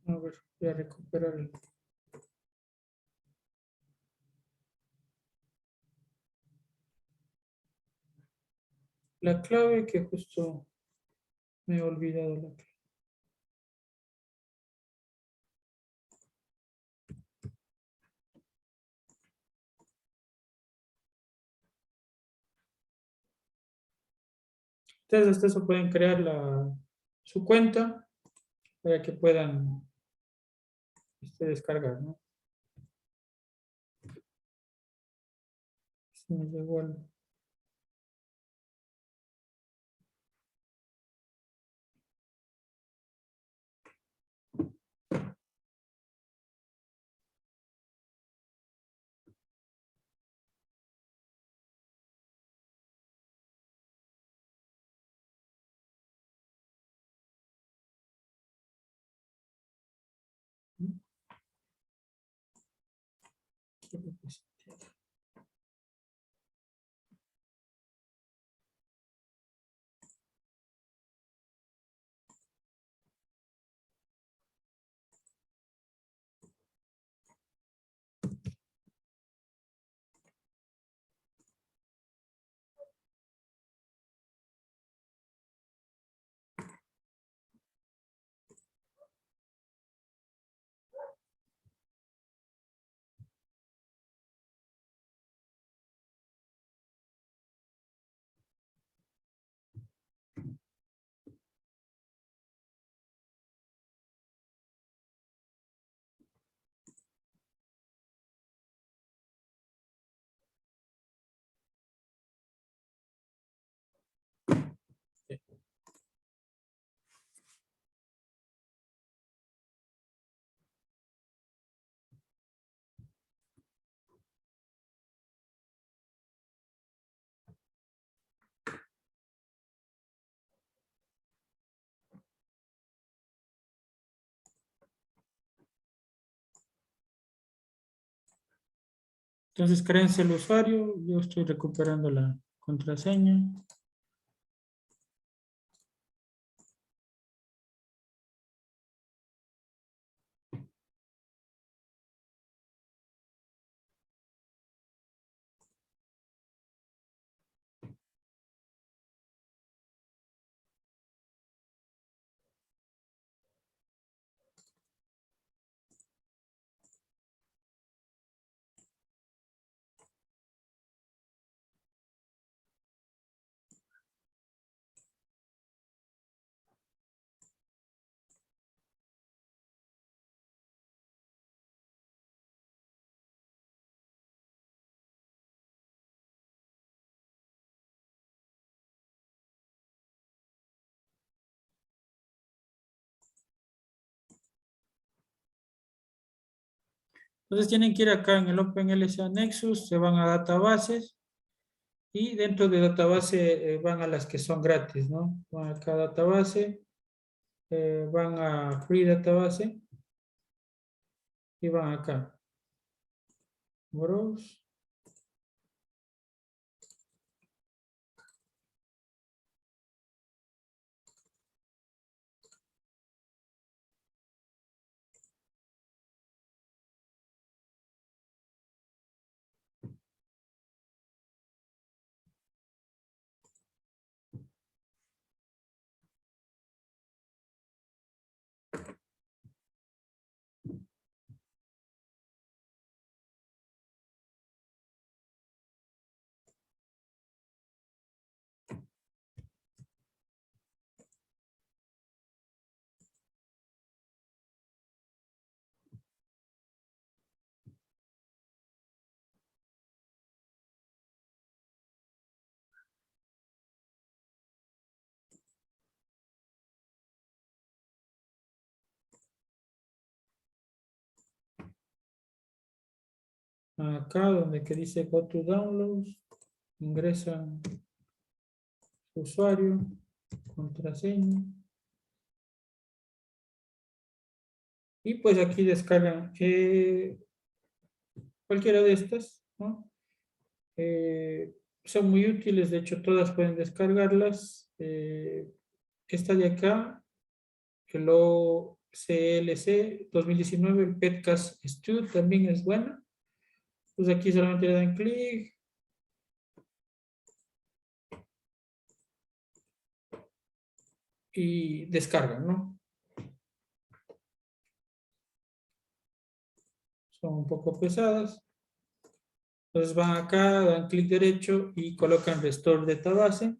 A ver, voy a recuperar la clave que justo me he olvidado la clave. Ustedes hasta eso pueden crear su cuenta para que puedan descargar, ¿no? Se me llegó Entonces, créense el usuario, yo estoy recuperando la contraseña. Entonces tienen que ir acá en el OpenLSA Nexus, se van a databases y dentro de database van a las que son gratis, ¿no? Van acá a database, van a Free Database y van acá. Browse. Acá donde que dice Go to Downloads, ingresan su usuario, contraseña. Y pues aquí descargan cualquiera de estas, ¿no? Son muy útiles, de hecho todas pueden descargarlas. Esta de acá, el OCLC 2019, el PETCAS Stud también es buena. Pues aquí solamente le dan clic. Y descargan, ¿no? Son un poco pesadas. Entonces van acá, dan clic derecho y colocan Restore Database.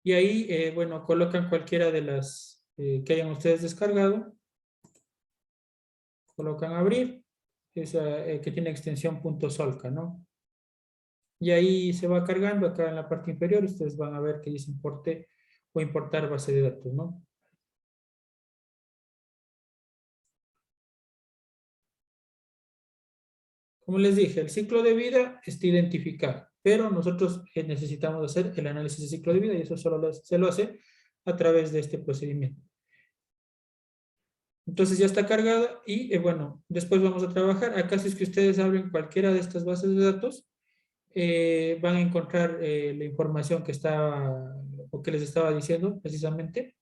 Y ahí, bueno, colocan cualquiera de las que hayan ustedes descargado. Colocan abrir, esa que tiene extensión .solca, ¿no? Y ahí se va cargando, acá en la parte inferior, ustedes van a ver que dice importe o importar base de datos, ¿no? Como les dije, el ciclo de vida está identificado, pero nosotros necesitamos hacer el análisis de ciclo de vida y eso solo se lo hace a través de este procedimiento. Entonces ya está cargada y bueno, después vamos a trabajar. Acá si es que ustedes abren cualquiera de estas bases de datos, van a encontrar la información que estaba o que les estaba diciendo precisamente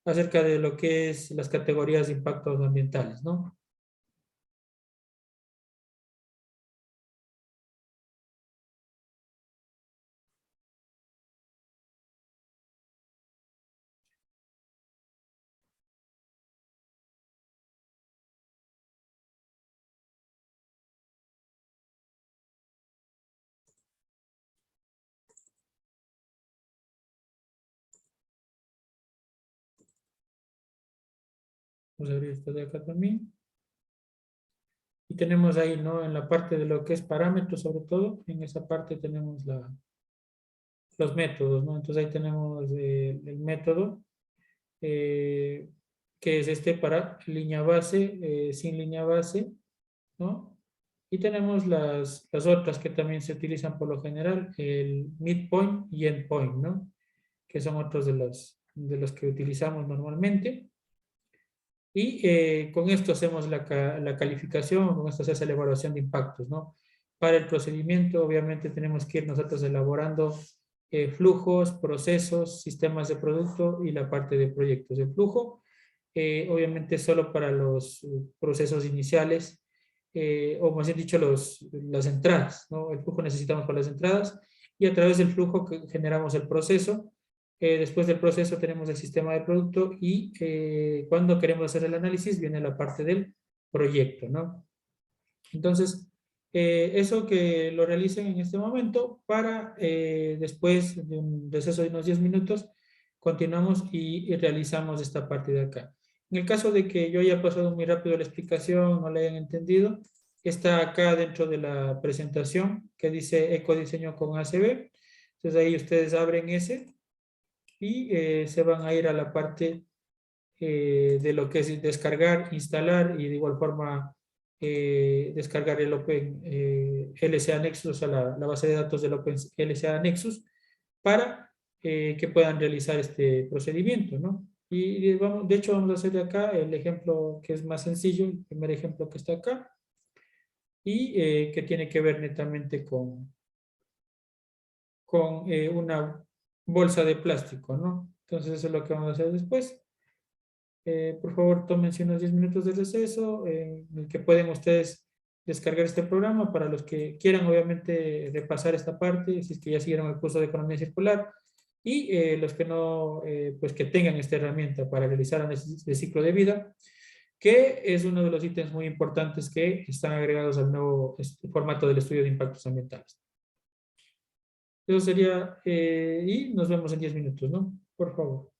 acerca de lo que es las categorías de impactos ambientales, ¿no? Vamos a abrir esto de acá también. Y tenemos ahí, ¿no? En la parte de lo que es parámetros, sobre todo, en esa parte tenemos los métodos, ¿no? Entonces ahí tenemos el método, eh, que es este para línea base, sin línea base, ¿no? Y tenemos las otras que también se utilizan por lo general, el midpoint y endpoint, ¿no? Que son otros de los que utilizamos normalmente. Y con esto hacemos la calificación, con esto se hace la evaluación de impactos, ¿no? Para el procedimiento, obviamente, tenemos que ir nosotros elaborando flujos, procesos, sistemas de producto y la parte de proyectos. El flujo, obviamente, solo para los procesos iniciales, o más bien dicho, las entradas, ¿no? El flujo necesitamos para las entradas y a través del flujo que generamos el proceso. Después del proceso tenemos el sistema de producto y cuando queremos hacer el análisis viene la parte del proyecto, ¿no? Entonces, eso que lo realicen en este momento para después de un receso de unos 10 minutos, continuamos y realizamos esta parte de acá. En el caso de que yo haya pasado muy rápido la explicación, no la hayan entendido, está acá dentro de la presentación que dice Ecodiseño con ACB. Entonces ahí ustedes abren ese y se van a ir a la parte de lo que es descargar, instalar y de igual forma descargar el Open LSA Nexus, o sea, la base de datos del Open LSA Nexus, para que puedan realizar este procedimiento, ¿no? Y vamos, de hecho vamos a hacer acá el ejemplo que es más sencillo, el primer ejemplo que está acá, y que tiene que ver netamente con una bolsa de plástico, ¿no? Entonces eso es lo que vamos a hacer después. Por favor, tómense unos 10 minutos de receso en el que pueden ustedes descargar este programa para los que quieran, obviamente, repasar esta parte, si es que ya siguieron el curso de economía circular, y los que no, pues que tengan esta herramienta para realizar análisis de ciclo de vida, que es uno de los ítems muy importantes que están agregados al nuevo formato del estudio de impactos ambientales. Eso sería, y nos vemos en 10 minutos, ¿no? Por favor.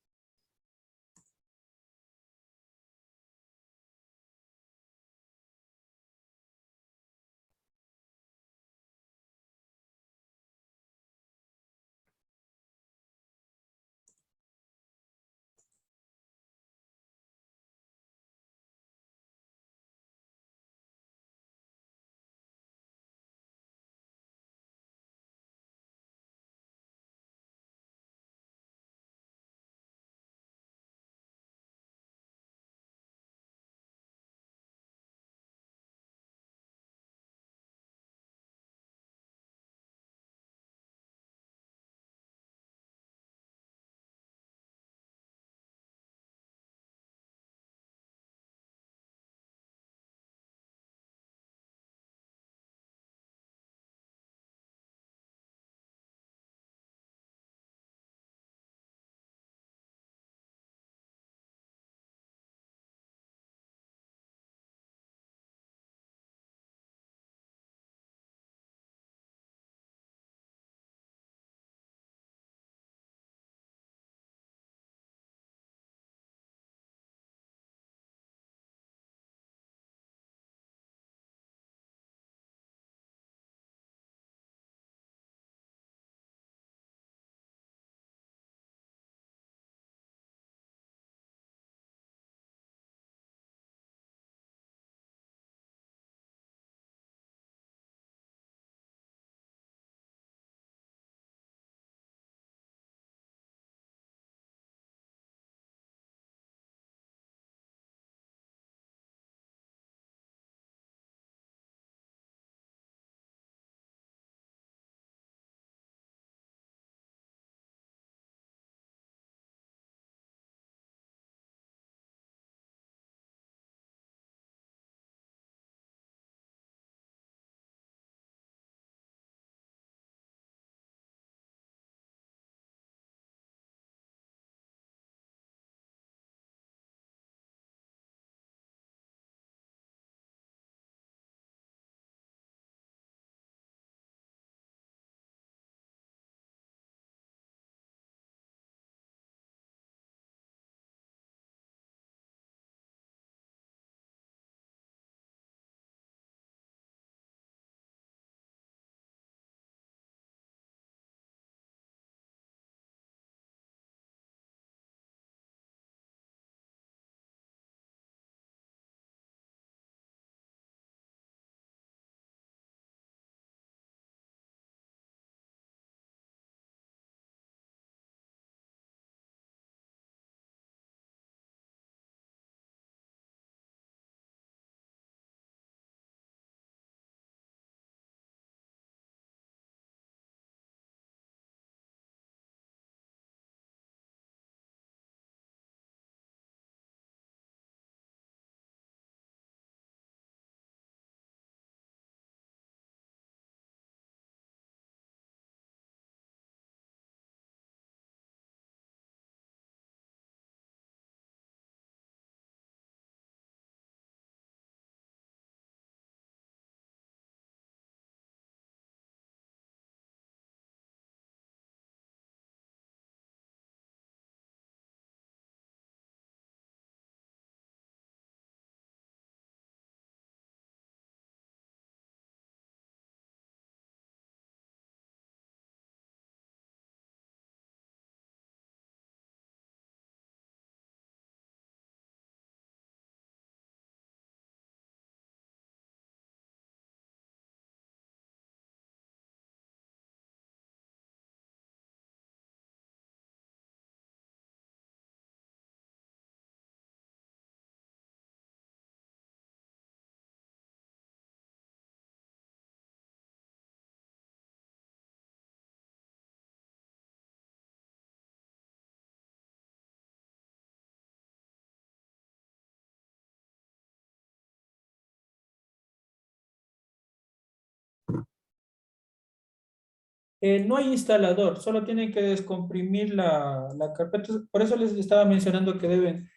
No hay instalador, solo tienen que descomprimir la carpeta. Por eso les estaba mencionando que deben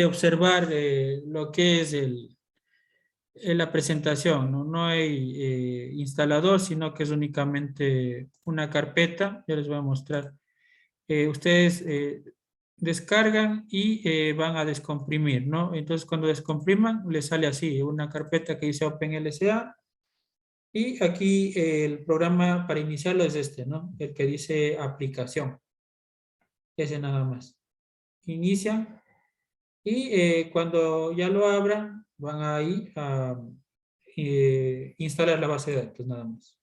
observar lo que es la presentación, ¿no? No hay instalador, sino que es únicamente una carpeta. Ya les voy a mostrar. Ustedes descargan y van a descomprimir, ¿no? Entonces, cuando descompriman, les sale así, una carpeta que dice OpenLCA. Y aquí el programa para iniciarlo es ¿no? El que dice aplicación. Ese nada más. Inicia y cuando ya lo abran, van ahí a instalar la base de datos nada más.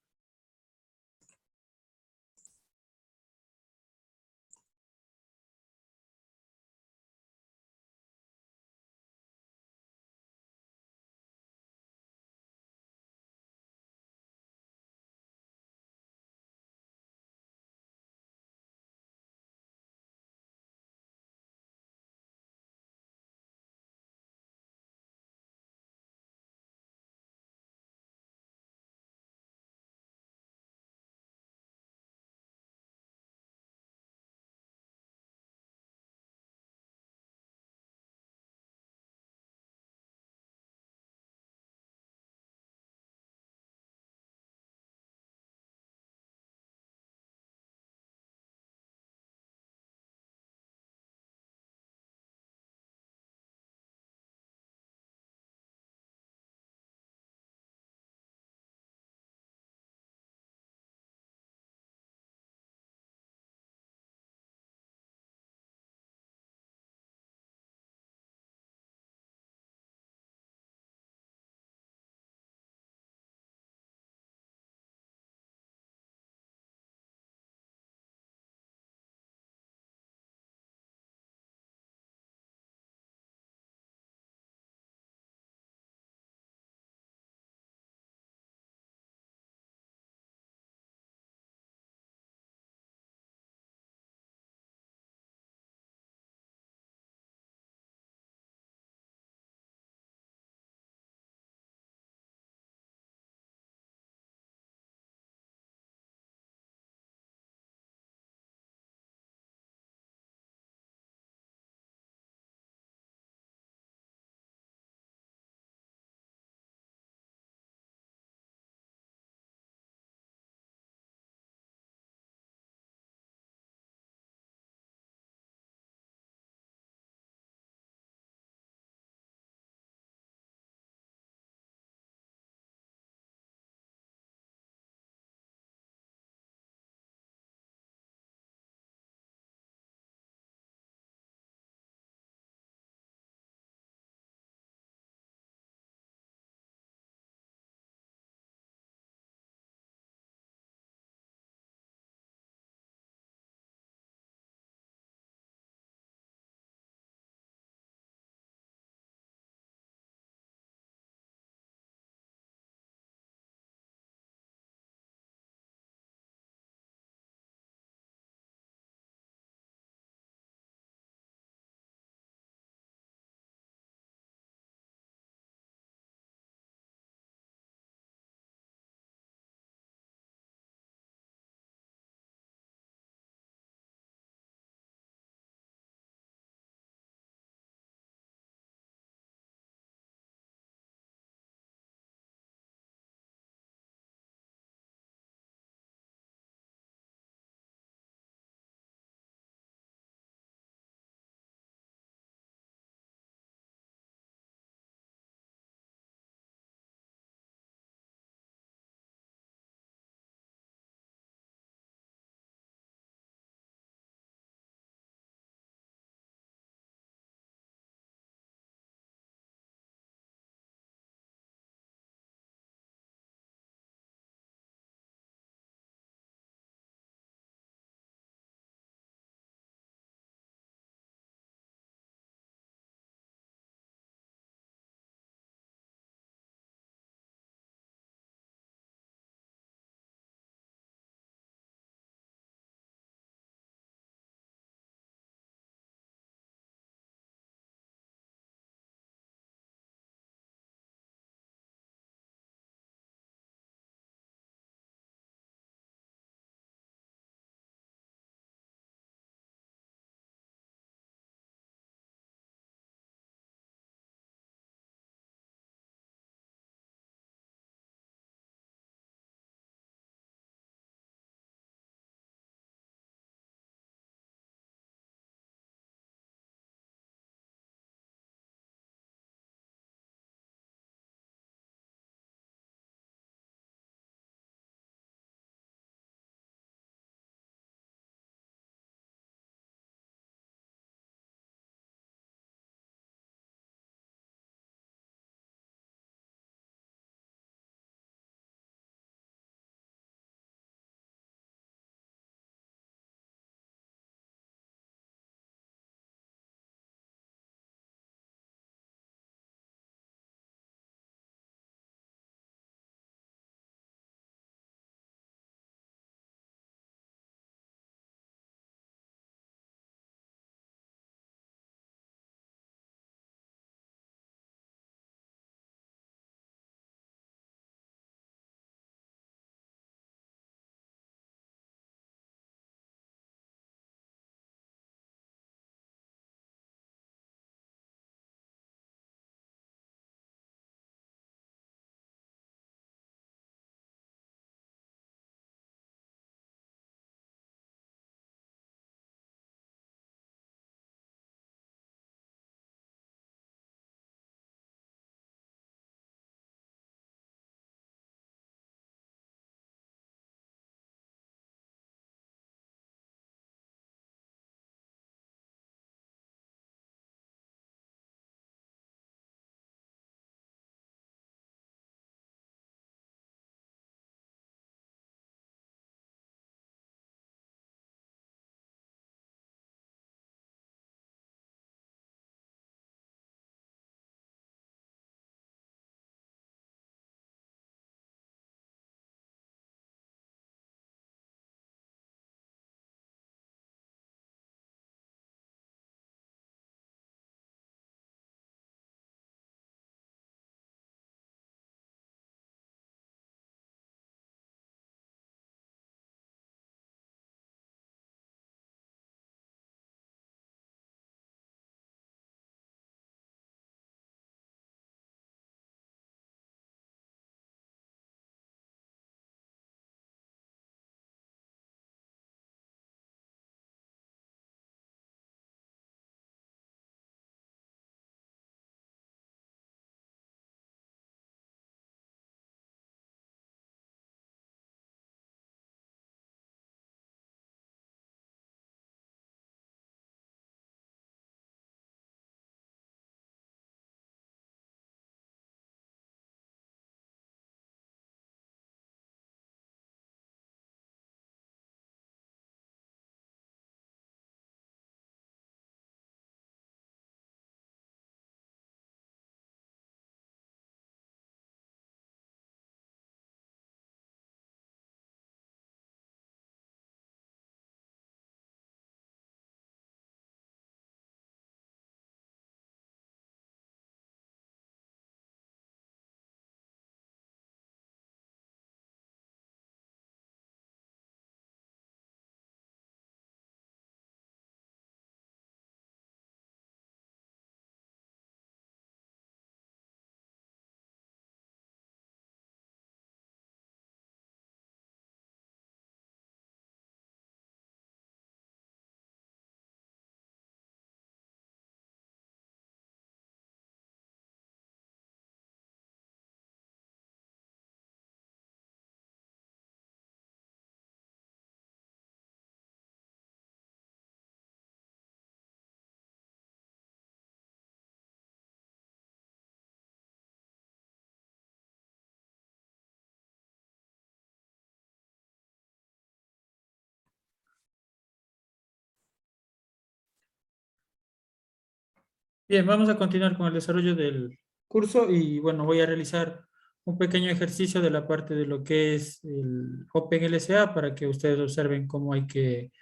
Bien, vamos a continuar con el desarrollo del curso y bueno, voy a realizar un pequeño ejercicio de la parte de lo que es el OpenLSA para que ustedes observen cómo hay que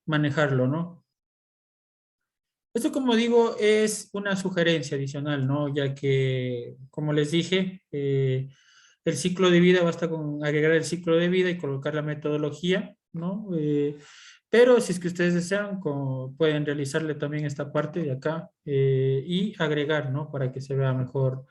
manejarlo, ¿no? Esto, como digo, es una sugerencia adicional, ¿no? Ya que, como les dije, el ciclo de vida, basta con agregar el ciclo de vida y colocar la metodología, ¿no? Pero si es que ustedes desean, pueden realizarle también esta parte de acá y agregar, ¿no? Para que se vea mejor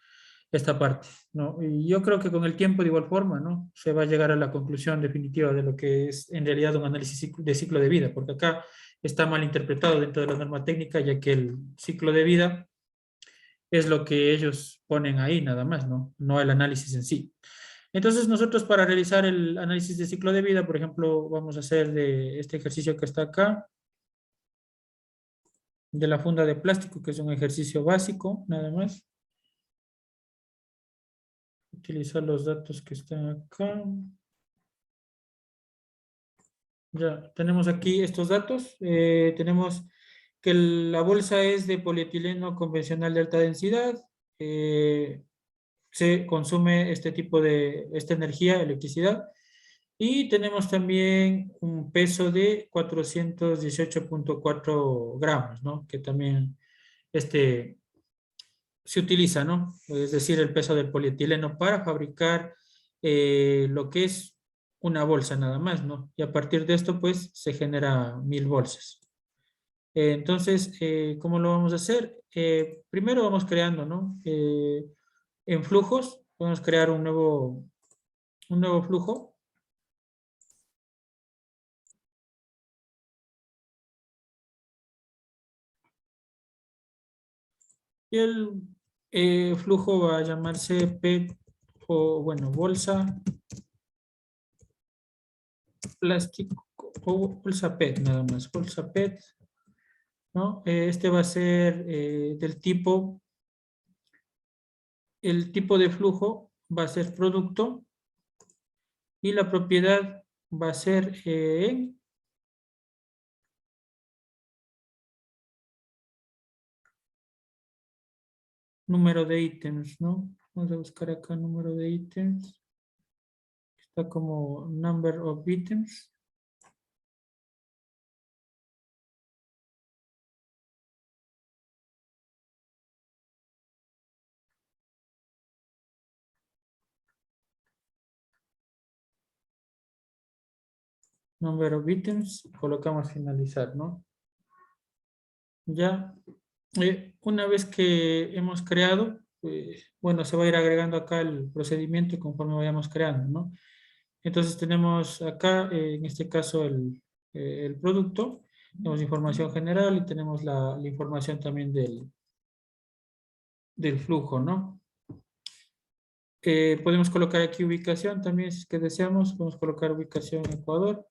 esta parte, ¿no? Y yo creo que con el tiempo, de igual forma, ¿no? Se va a llegar a la conclusión definitiva de lo que es en realidad un análisis de ciclo de vida, porque acá está mal interpretado dentro de la norma técnica, ya que el ciclo de vida es lo que ellos ponen ahí nada más, ¿no? No el análisis en sí. Entonces nosotros para realizar el análisis de ciclo de vida, por ejemplo, vamos a hacer de este ejercicio que está acá, de la funda de plástico, que es un ejercicio básico, nada más. Utilizar los datos que están acá. Ya, tenemos aquí estos datos. Tenemos que la bolsa es de polietileno convencional de alta densidad. Se consume este tipo de, esta energía, electricidad. Y tenemos también un peso de 418,4 gramos, ¿no? Que también este, se utiliza, ¿no? Es decir, el peso del polietileno para fabricar lo que es una bolsa nada más, ¿no? Y a partir de esto, pues, se genera 1000 bolsas. Entonces, ¿cómo lo vamos a hacer? Primero vamos creando, ¿no? En flujos, podemos crear un nuevo flujo. Y el flujo va a llamarse PET o, bueno, bolsa plástico o bolsa PET, nada más, bolsa PET, ¿no? Este va a ser del tipo, el tipo de flujo va a ser producto y la propiedad va a ser número de ítems, ¿no? Vamos a buscar acá número de ítems. Está como number of items. Number of items. Colocamos finalizar, ¿no? Ya, una vez que hemos creado, bueno, se va a ir agregando acá el procedimiento conforme vayamos creando, ¿no? Entonces tenemos acá, en este caso, el producto, tenemos información general y tenemos la información también del flujo, ¿no? Podemos colocar aquí ubicación también, si es que deseamos, podemos colocar ubicación Ecuador.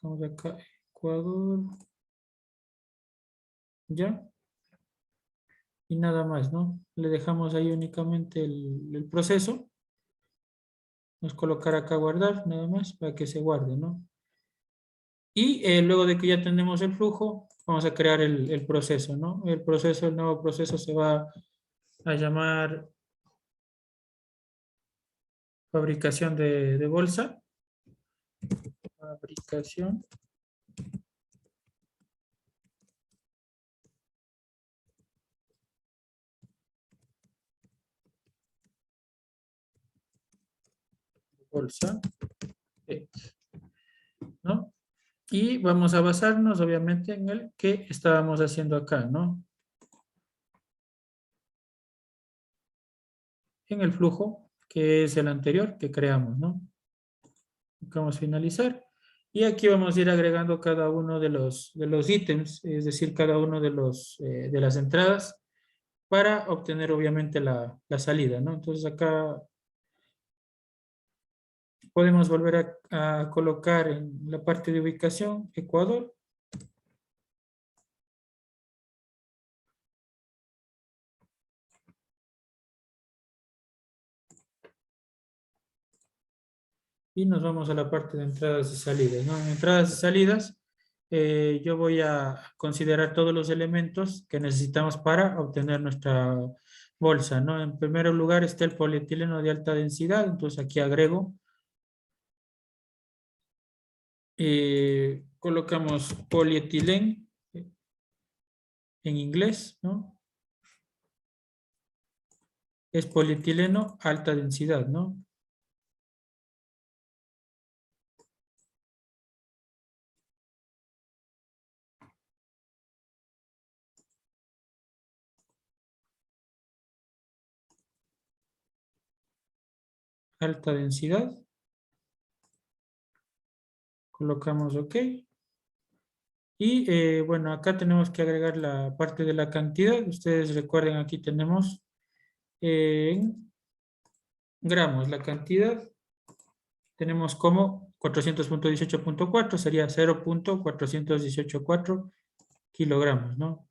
Vamos acá, Ecuador, ya. Y nada más, ¿no? Le dejamos ahí únicamente el proceso. Vamos a colocar acá guardar, nada más, para que se guarde, ¿no? Y luego de que ya tenemos el flujo, vamos a crear el proceso, ¿no? El proceso, el nuevo proceso se va a llamar fabricación de bolsa. Fabricación de bolsa, ¿no? Y vamos a basarnos, obviamente, en el que estábamos haciendo acá, ¿no? En el flujo, que es el anterior que creamos, ¿no? Vamos a finalizar. Y aquí vamos a ir agregando cada uno de los ítems, es decir, cada uno de las entradas para obtener obviamente la salida, ¿no? Entonces acá podemos volver a colocar en la parte de ubicación Ecuador. Y nos vamos a la parte de entradas y salidas, ¿no? En entradas y salidas yo voy a considerar todos los elementos que necesitamos para obtener nuestra bolsa, ¿no? En primer lugar está el polietileno de alta densidad, entonces aquí agrego, colocamos polietileno en inglés, ¿no? Es polietileno alta densidad, ¿no? Alta densidad. Colocamos OK. Y bueno, acá tenemos que agregar la parte de la cantidad. Ustedes recuerden, aquí tenemos en gramos la cantidad. Tenemos como 400.18.4, sería 0.4184 kilogramos, ¿no?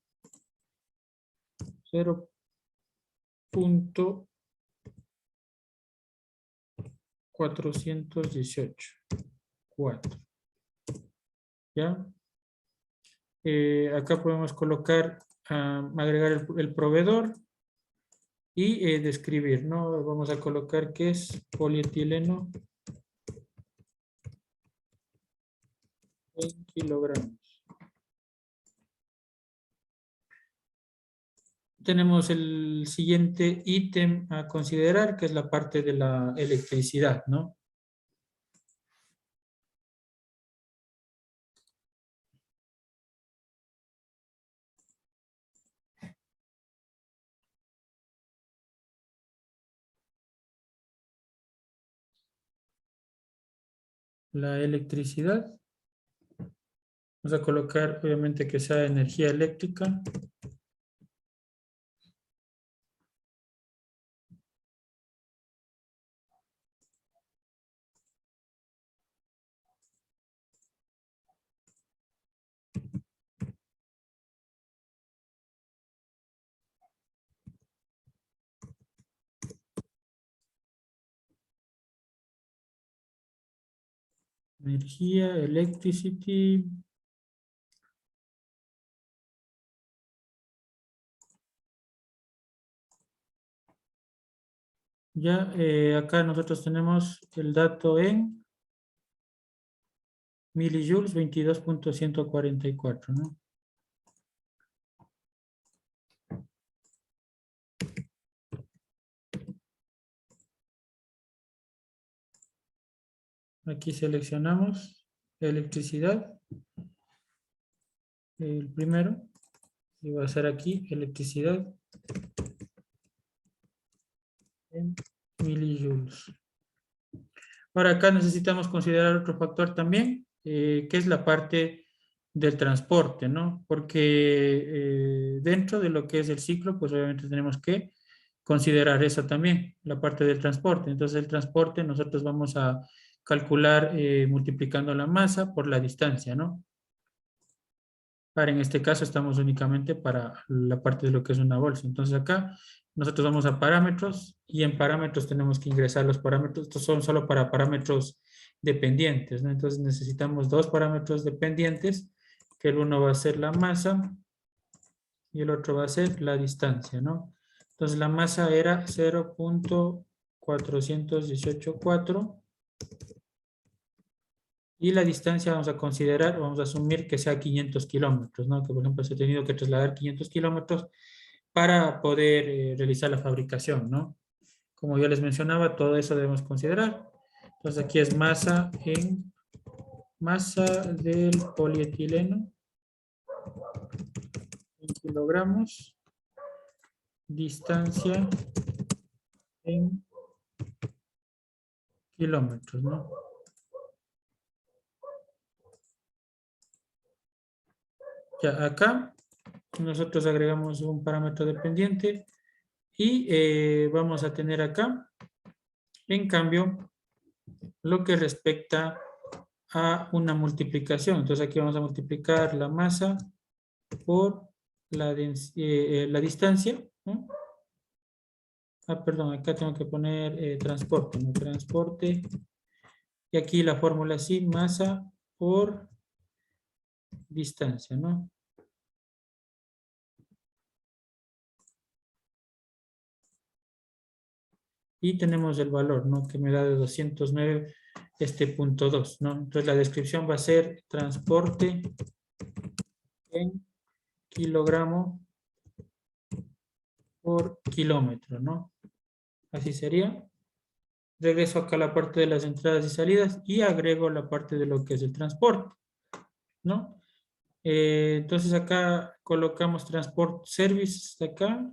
0.4184. ¿Ya? Acá podemos colocar, agregar el proveedor y describir, ¿no? Vamos a colocar que es polietileno en kilogramos. Tenemos el siguiente ítem a considerar, que es la parte de la electricidad, ¿no? La electricidad. Vamos a colocar, obviamente, que sea energía eléctrica. Energía, electricity. Ya, acá nosotros tenemos el dato en milijoules 22.144, ¿no? Aquí seleccionamos electricidad, el primero, y va a ser aquí electricidad en milijoules. Ahora acá necesitamos considerar otro factor también, que es la parte del transporte, ¿no? Porque dentro de lo que es el ciclo, pues obviamente tenemos que considerar eso también, la parte del transporte. Entonces el transporte nosotros vamos a calcular multiplicando la masa por la distancia, ¿no? Para en este caso estamos únicamente para la parte de lo que es una bolsa. Entonces acá nosotros vamos a parámetros y en parámetros tenemos que ingresar los parámetros. Estos son solo para parámetros dependientes, ¿no? Entonces necesitamos dos parámetros dependientes, que el uno va a ser la masa y el otro va a ser la distancia, ¿no? Entonces la masa era 0.4184 y la distancia vamos a considerar, vamos a asumir que sea 500 kilómetros, ¿no? Que por ejemplo se ha tenido que trasladar 500 kilómetros para poder realizar la fabricación, ¿no? Como yo les mencionaba, todo eso debemos considerar. Entonces aquí es masa del polietileno en kilogramos, distancia en kilómetros, ¿no? Ya acá nosotros agregamos un parámetro dependiente y vamos a tener acá, en cambio, lo que respecta a una multiplicación. Entonces aquí vamos a multiplicar la masa por la distancia, ¿no? Perdón, acá tengo que poner transporte, ¿no? Transporte. Y aquí la fórmula sí, masa por distancia, ¿no? Y tenemos el valor, ¿no? Que me da de 209, punto 2, ¿no? Entonces la descripción va a ser transporte en kilogramo por kilómetro, ¿no? Así sería. Regreso acá a la parte de las entradas y salidas y agrego la parte de lo que es el transporte, ¿no? Entonces acá colocamos transport service acá,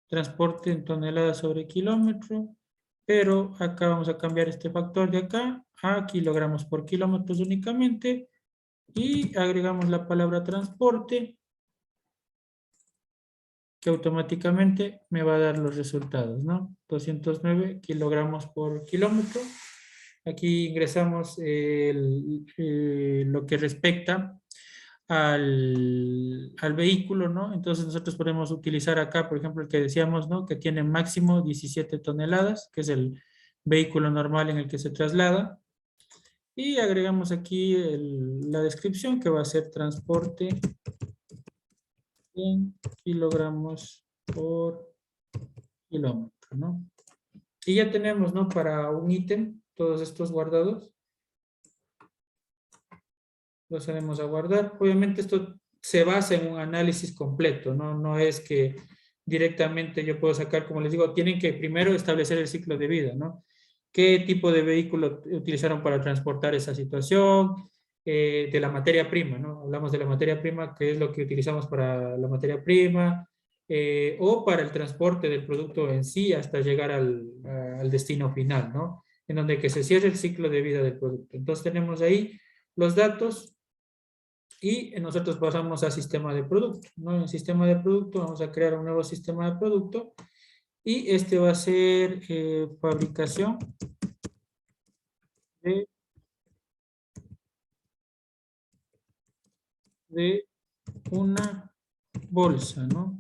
transporte en toneladas sobre kilómetro, pero acá vamos a cambiar este factor de acá a kilogramos por kilómetros únicamente y agregamos la palabra transporte que automáticamente me va a dar los resultados, ¿no? 209 kilogramos por kilómetro. Aquí ingresamos lo que respecta al vehículo, ¿no? Entonces nosotros podemos utilizar acá, por ejemplo, el que decíamos, ¿no? Que tiene máximo 17 toneladas, que es el vehículo normal en el que se traslada. Y agregamos aquí la descripción que va a ser transporte en kilogramos por kilómetro, ¿no? Y ya tenemos, ¿no? Para un ítem, todos estos guardados. Los haremos a guardar. Obviamente esto se basa en un análisis completo, ¿no? No es que directamente yo puedo sacar, como les digo, tienen que primero establecer el ciclo de vida, ¿no? ¿Qué tipo de vehículo utilizaron para transportar esa situación? De la materia prima, ¿no? Hablamos de la materia prima, que es lo que utilizamos para la materia prima, o para el transporte del producto en sí hasta llegar al destino final, ¿no? En donde que se cierre el ciclo de vida del producto. Entonces tenemos ahí los datos y nosotros pasamos a sistema de producto, ¿no? En sistema de producto vamos a crear un nuevo sistema de producto y este va a ser fabricación de, de una bolsa, ¿no?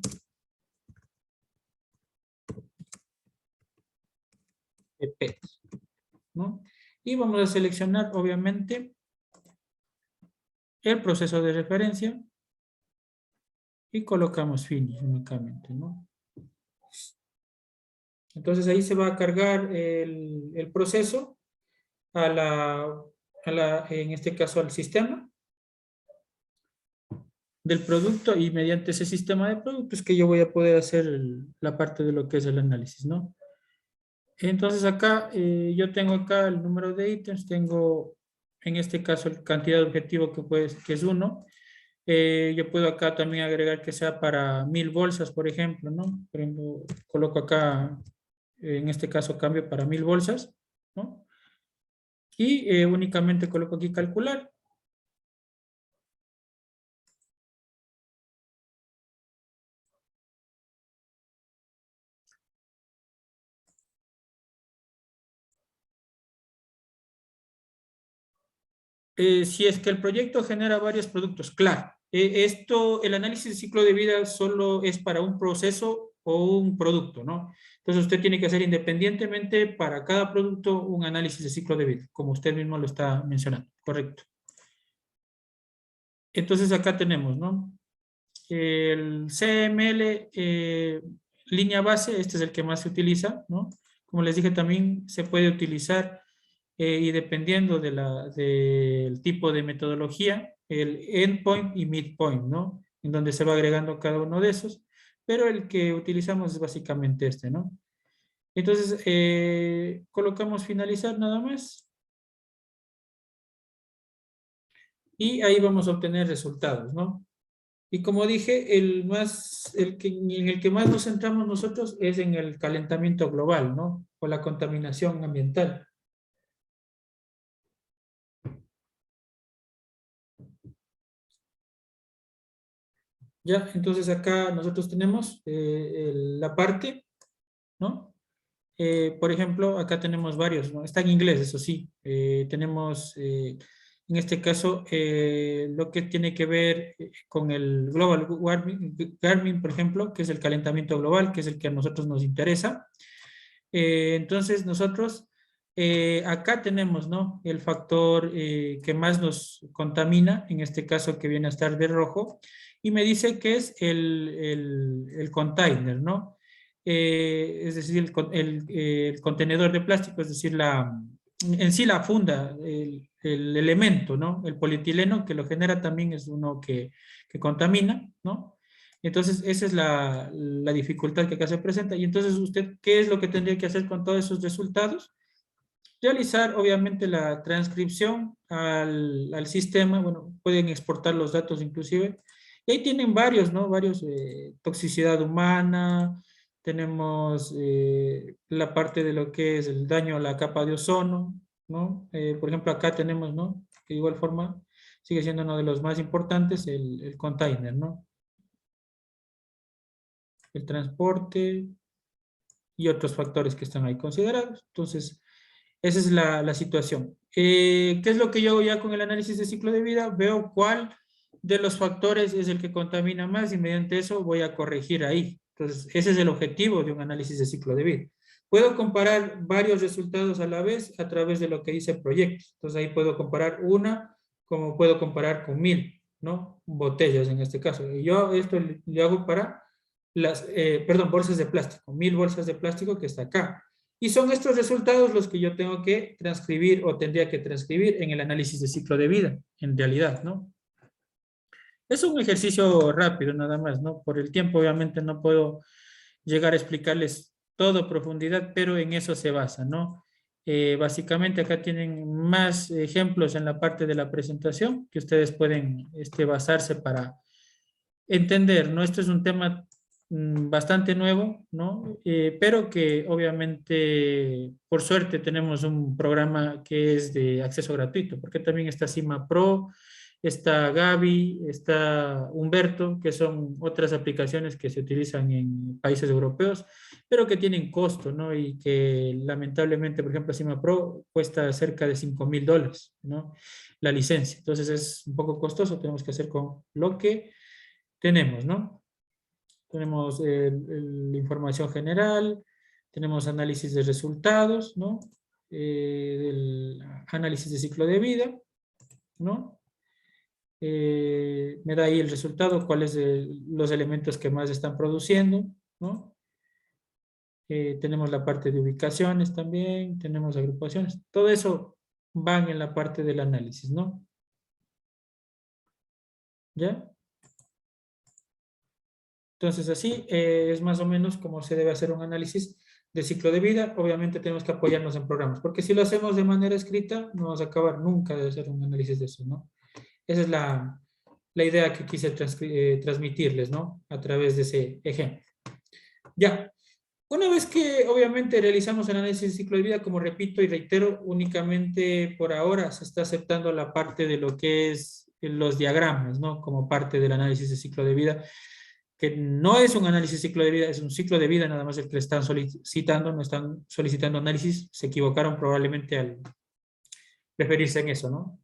De PET, ¿no? Y vamos a seleccionar, obviamente, el proceso de referencia y colocamos finish únicamente, ¿no? Entonces ahí se va a cargar el proceso en este caso al sistema del producto y mediante ese sistema de productos que yo voy a poder hacer la parte de lo que es el análisis, ¿no? Entonces acá yo tengo acá el número de ítems, tengo en este caso la cantidad de objetivo que es 1. Yo puedo acá también agregar que sea para 1000 bolsas, por ejemplo, ¿no? Por ejemplo, coloco acá, en este caso cambio para 1000 bolsas, ¿no? Y únicamente coloco aquí calcular. Si es que el proyecto genera varios productos, claro. El análisis de ciclo de vida solo es para un proceso o un producto, ¿no? Entonces usted tiene que hacer independientemente para cada producto un análisis de ciclo de vida, como usted mismo lo está mencionando, correcto. Entonces acá tenemos, ¿no? El CML, línea base, este es el que más se utiliza, ¿no? Como les dije, también se puede utilizar y dependiendo del tipo de metodología, el endpoint y midpoint, ¿no? En donde se va agregando cada uno de esos, pero el que utilizamos es básicamente este, ¿no? Entonces, colocamos finalizar nada más y ahí vamos a obtener resultados, ¿no? Y como dije, en el que más nos centramos nosotros es en el calentamiento global, ¿no? O la contaminación ambiental. Ya, entonces acá nosotros tenemos la parte, ¿no? Por ejemplo, acá tenemos varios, ¿no? Está en inglés, eso sí. Tenemos, en este caso, lo que tiene que ver con el global warming, por ejemplo, que es el calentamiento global, que es el que a nosotros nos interesa. Entonces, nosotros Acá tenemos, ¿no?, el factor que más nos contamina, en este caso que viene a estar de rojo, y me dice que es el container, ¿no? Es decir, el contenedor de plástico, es decir, en sí la funda, el elemento, ¿no? El polietileno que lo genera también es uno que contamina, ¿no? Entonces, esa es la dificultad que acá se presenta. Y entonces, ¿usted qué es lo que tendría que hacer con todos esos resultados? Realizar, obviamente, la transcripción al sistema. Bueno, pueden exportar los datos inclusive. Y ahí tienen varios, ¿no? Varios, toxicidad humana, tenemos la parte de lo que es el daño a la capa de ozono, ¿no? Por ejemplo, acá tenemos, ¿no?, que de igual forma sigue siendo uno de los más importantes, el container, ¿no? El transporte y otros factores que están ahí considerados. Entonces, esa es la situación. ¿Qué es lo que yo hago ya con el análisis de ciclo de vida? Veo cuál de los factores es el que contamina más y mediante eso voy a corregir ahí. Entonces, ese es el objetivo de un análisis de ciclo de vida. Puedo comparar varios resultados a la vez a través de lo que dice proyectos. Entonces, ahí puedo comparar una como puedo comparar con 1000, ¿no? Botellas en este caso. Y yo esto lo hago para bolsas de plástico, 1000 bolsas de plástico que está acá. Y son estos resultados los que yo tengo que transcribir o tendría que transcribir en el análisis de ciclo de vida, en realidad, ¿no? Es un ejercicio rápido nada más, ¿no? Por el tiempo obviamente no puedo llegar a explicarles todo a profundidad, pero en eso se basa, ¿no? Básicamente acá tienen más ejemplos en la parte de la presentación que ustedes pueden basarse para entender, ¿no? Esto es un tema bastante nuevo, ¿no? Pero que obviamente, por suerte, tenemos un programa que es de acceso gratuito, porque también está Cima Pro, está Gaby, está Humberto, que son otras aplicaciones que se utilizan en países europeos, pero que tienen costo, ¿no? Y que lamentablemente, por ejemplo, Cima Pro cuesta cerca de $5000, ¿no? La licencia. Entonces es un poco costoso, tenemos que hacer con lo que tenemos, ¿no? Tenemos la información general, tenemos análisis de resultados, ¿no? El análisis de ciclo de vida, ¿no? Me da ahí el resultado, cuáles los elementos que más están produciendo, ¿no? Tenemos la parte de ubicaciones también, tenemos agrupaciones, todo eso van en la parte del análisis, ¿no? ¿Ya? Entonces, así es más o menos como se debe hacer un análisis de ciclo de vida. Obviamente tenemos que apoyarnos en programas, porque si lo hacemos de manera escrita, no vamos a acabar nunca de hacer un análisis de eso, ¿no? Esa es la idea que quise transmitirles, ¿no? A través de ese ejemplo. Ya, una vez que obviamente realizamos el análisis de ciclo de vida, como repito y reitero, únicamente por ahora se está aceptando la parte de lo que es los diagramas, ¿no? Como parte del análisis de ciclo de vida, que no es un análisis de ciclo de vida, es un ciclo de vida, nada más el que le están solicitando, no están solicitando análisis, se equivocaron probablemente al referirse en eso, ¿no?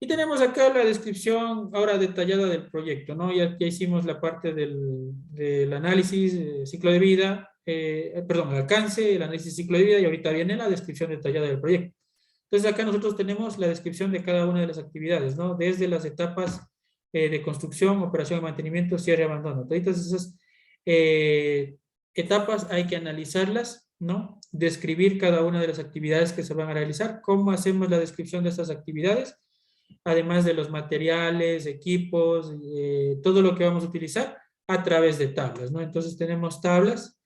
Y tenemos acá la descripción ahora detallada del proyecto, ¿no? Ya hicimos la parte del análisis, ciclo de vida, perdón, el alcance, el análisis de ciclo de vida, y ahorita viene la descripción detallada del proyecto. Entonces acá nosotros tenemos la descripción de cada una de las actividades, ¿no? Desde las etapas de construcción, operación y mantenimiento, cierre y abandono. Todas esas etapas hay que analizarlas, ¿no? Describir cada una de las actividades que se van a realizar, cómo hacemos la descripción de estas actividades, además de los materiales, equipos, todo lo que vamos a utilizar a través de tablas, ¿no? Entonces tenemos tablas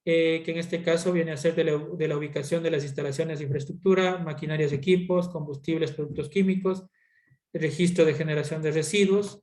que en este caso viene a ser de la ubicación de las instalaciones de infraestructura, maquinarias, equipos, combustibles, productos químicos, registro de generación de residuos,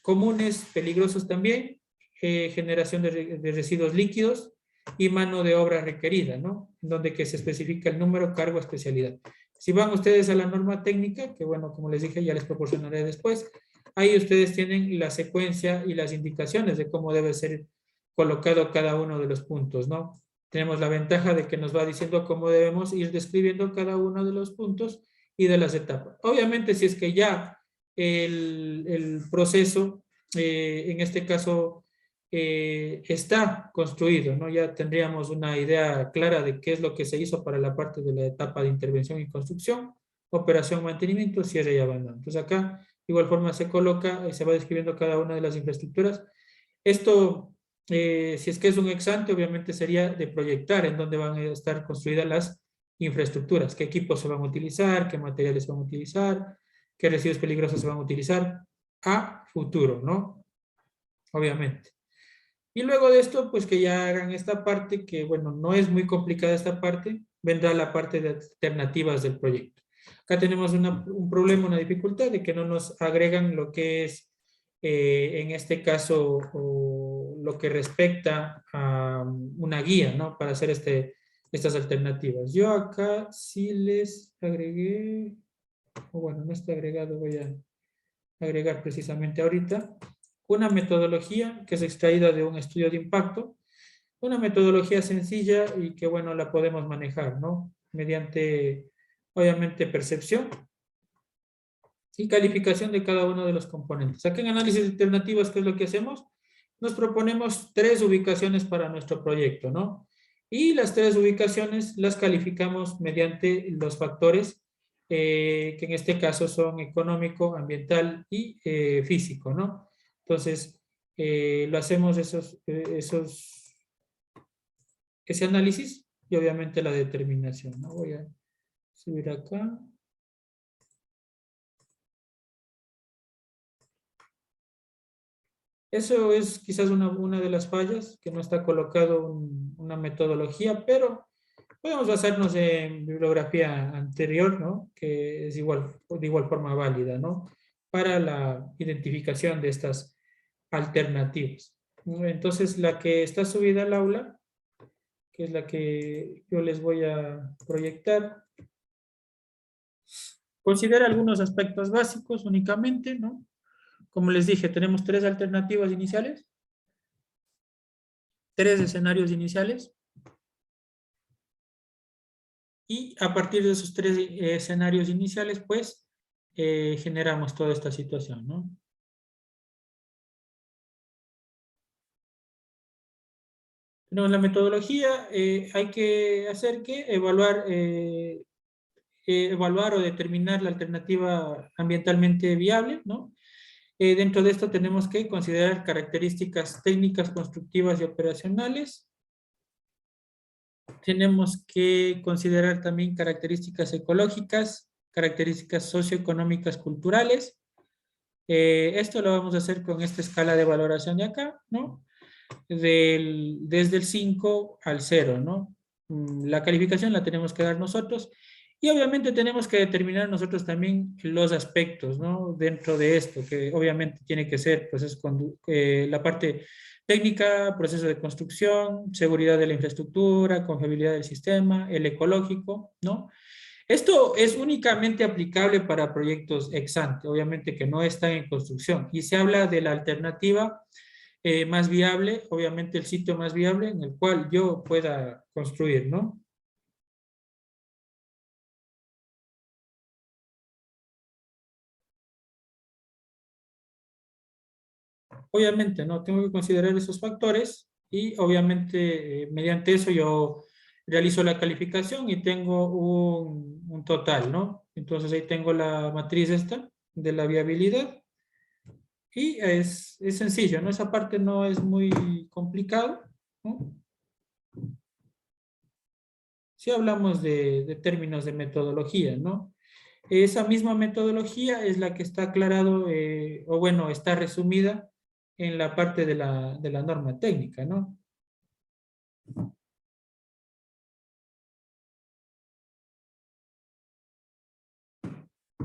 comunes, peligrosos también, generación de residuos líquidos y mano de obra requerida, ¿no? Donde que se especifica el número, cargo, especialidad. Si van ustedes a la norma técnica, que bueno, como les dije, ya les proporcionaré después, ahí ustedes tienen la secuencia y las indicaciones de cómo debe ser colocado cada uno de los puntos, ¿no? Tenemos la ventaja de que nos va diciendo cómo debemos ir describiendo cada uno de los puntos y de las etapas. Obviamente, si es que ya el proceso, en este caso, está construido, ¿no? Ya tendríamos una idea clara de qué es lo que se hizo para la parte de la etapa de intervención y construcción, operación, mantenimiento, cierre y abandono. Entonces acá, de igual forma, se coloca y se va describiendo cada una de las infraestructuras. Esto, si es que es un ex ante, obviamente sería de proyectar en dónde van a estar construidas las infraestructuras, qué equipos se van a utilizar, qué materiales se van a utilizar, qué residuos peligrosos se van a utilizar a futuro, ¿no? Obviamente. Y luego de esto, pues que ya hagan esta parte, que bueno, no es muy complicada esta parte, vendrá la parte de alternativas del proyecto. Acá tenemos un problema, una dificultad de que no nos agregan lo que es, en este caso, lo que respecta a una guía, ¿no? Para hacer estas alternativas. Yo acá sí les agregué, o bueno, no está agregado, voy a agregar precisamente ahorita, una metodología que es extraída de un estudio de impacto, una metodología sencilla y que, bueno, la podemos manejar, ¿no? Mediante, obviamente, percepción y calificación de cada uno de los componentes. Aquí en análisis alternativos, ¿qué es lo que hacemos? Nos proponemos 3 ubicaciones para nuestro proyecto, ¿no? Y las 3 ubicaciones las calificamos mediante los factores que en este caso son económico, ambiental y físico, ¿no? Entonces, lo hacemos ese análisis y obviamente la determinación, ¿no? Voy a subir acá. Eso es quizás una de las fallas, que no está colocado una metodología, pero podemos basarnos en bibliografía anterior, ¿no? Que es de igual forma válida, ¿no? Para la identificación de estas alternativas. Entonces, la que está subida al aula, que es la que yo les voy a proyectar, considera algunos aspectos básicos únicamente, ¿no? Como les dije, tenemos 3 alternativas iniciales, 3 escenarios iniciales, y a partir de esos 3 escenarios iniciales, pues, generamos toda esta situación, ¿no? Tenemos la metodología, hay que hacer que evaluar o determinar la alternativa ambientalmente viable, ¿no? Dentro de esto tenemos que considerar características técnicas, constructivas y operacionales. Tenemos que considerar también características ecológicas, características socioeconómicas, culturales. Esto lo vamos a hacer con esta escala de valoración de acá, ¿no? Desde el 5 al 0, ¿no? La calificación la tenemos que dar nosotros y obviamente tenemos que determinar nosotros también los aspectos, ¿no? Dentro de esto, que obviamente tiene que ser, pues, la parte técnica, proceso de construcción, seguridad de la infraestructura, confiabilidad del sistema, el ecológico, ¿no? Esto es únicamente aplicable para proyectos ex ante, obviamente que no están en construcción, y se habla de la alternativa más viable, obviamente el sitio más viable en el cual yo pueda construir, ¿no? Obviamente, ¿no? Tengo que considerar esos factores y obviamente mediante eso yo realizo la calificación y tengo un total, ¿no? Entonces ahí tengo la matriz esta de la viabilidad y es sencillo, ¿no? Esa parte no es muy complicado, ¿no? Si hablamos de términos de metodología, ¿no? Esa misma metodología es la que está aclarado, o bueno, está resumida en la parte de la norma técnica, ¿no?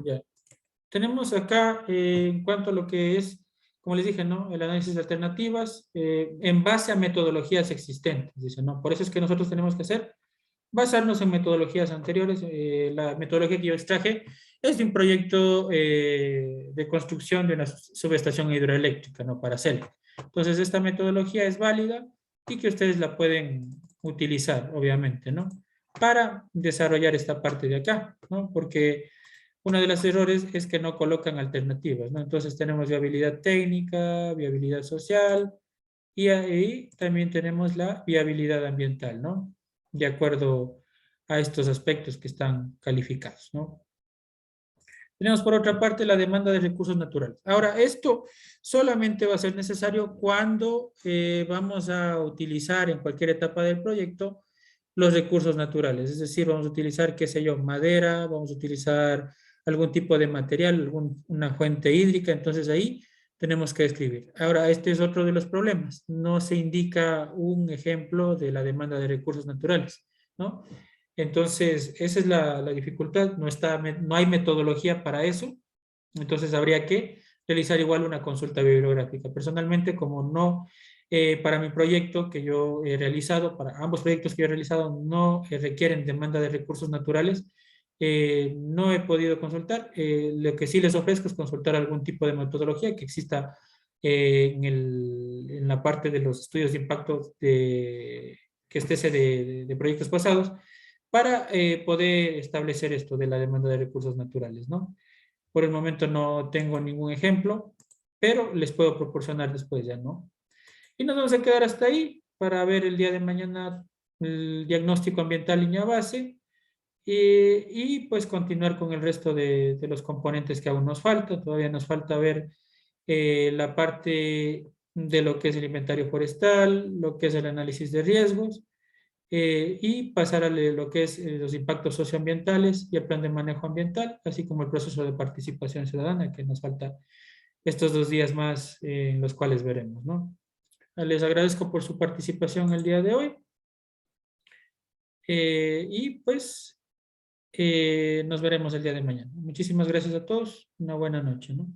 Ya. Tenemos acá, en cuanto a lo que es, como les dije, ¿no? El análisis de alternativas, en base a metodologías existentes, dice, ¿no? Por eso es que nosotros tenemos que hacer basarnos en metodologías anteriores. La metodología que yo extraje es de un proyecto de construcción de una subestación hidroeléctrica, ¿no? Para CELC. Entonces, esta metodología es válida y que ustedes la pueden utilizar, obviamente, ¿no? Para desarrollar esta parte de acá, ¿no? Porque uno de los errores es que no colocan alternativas, ¿no? Entonces, tenemos viabilidad técnica, viabilidad social Y ahí también tenemos la viabilidad ambiental, ¿no? De acuerdo a estos aspectos que están calificados, ¿no? Tenemos por otra parte la demanda de recursos naturales. Ahora, esto solamente va a ser necesario cuando vamos a utilizar en cualquier etapa del proyecto los recursos naturales. Es decir, vamos a utilizar, qué sé yo, madera, vamos a utilizar algún tipo de material, una fuente hídrica, entonces ahí tenemos que escribir. Ahora, este es otro de los problemas. No se indica un ejemplo de la demanda de recursos naturales, ¿no? Entonces, esa es la dificultad, no hay metodología para eso, entonces habría que realizar igual una consulta bibliográfica. Personalmente, como no, para mi proyecto que yo he realizado, para ambos proyectos que yo he realizado, no requieren demanda de recursos naturales, no he podido consultar. Lo que sí les ofrezco es consultar algún tipo de metodología que exista en la parte de los estudios de impacto que esté de proyectos pasados, para poder establecer esto de la demanda de recursos naturales, ¿no? Por el momento no tengo ningún ejemplo, pero les puedo proporcionar después ya, ¿no? Y nos vamos a quedar hasta ahí para ver el día de mañana el diagnóstico ambiental línea base y pues continuar con el resto de los componentes que aún nos falta. Todavía nos falta ver la parte de lo que es el inventario forestal, lo que es el análisis de riesgos, y pasar a lo que es los impactos socioambientales y el plan de manejo ambiental, así como el proceso de participación ciudadana, que nos falta estos 2 días más en los cuales veremos, ¿no? Les agradezco por su participación el día de hoy y pues nos veremos el día de mañana. Muchísimas gracias a todos. Una buena noche, ¿no?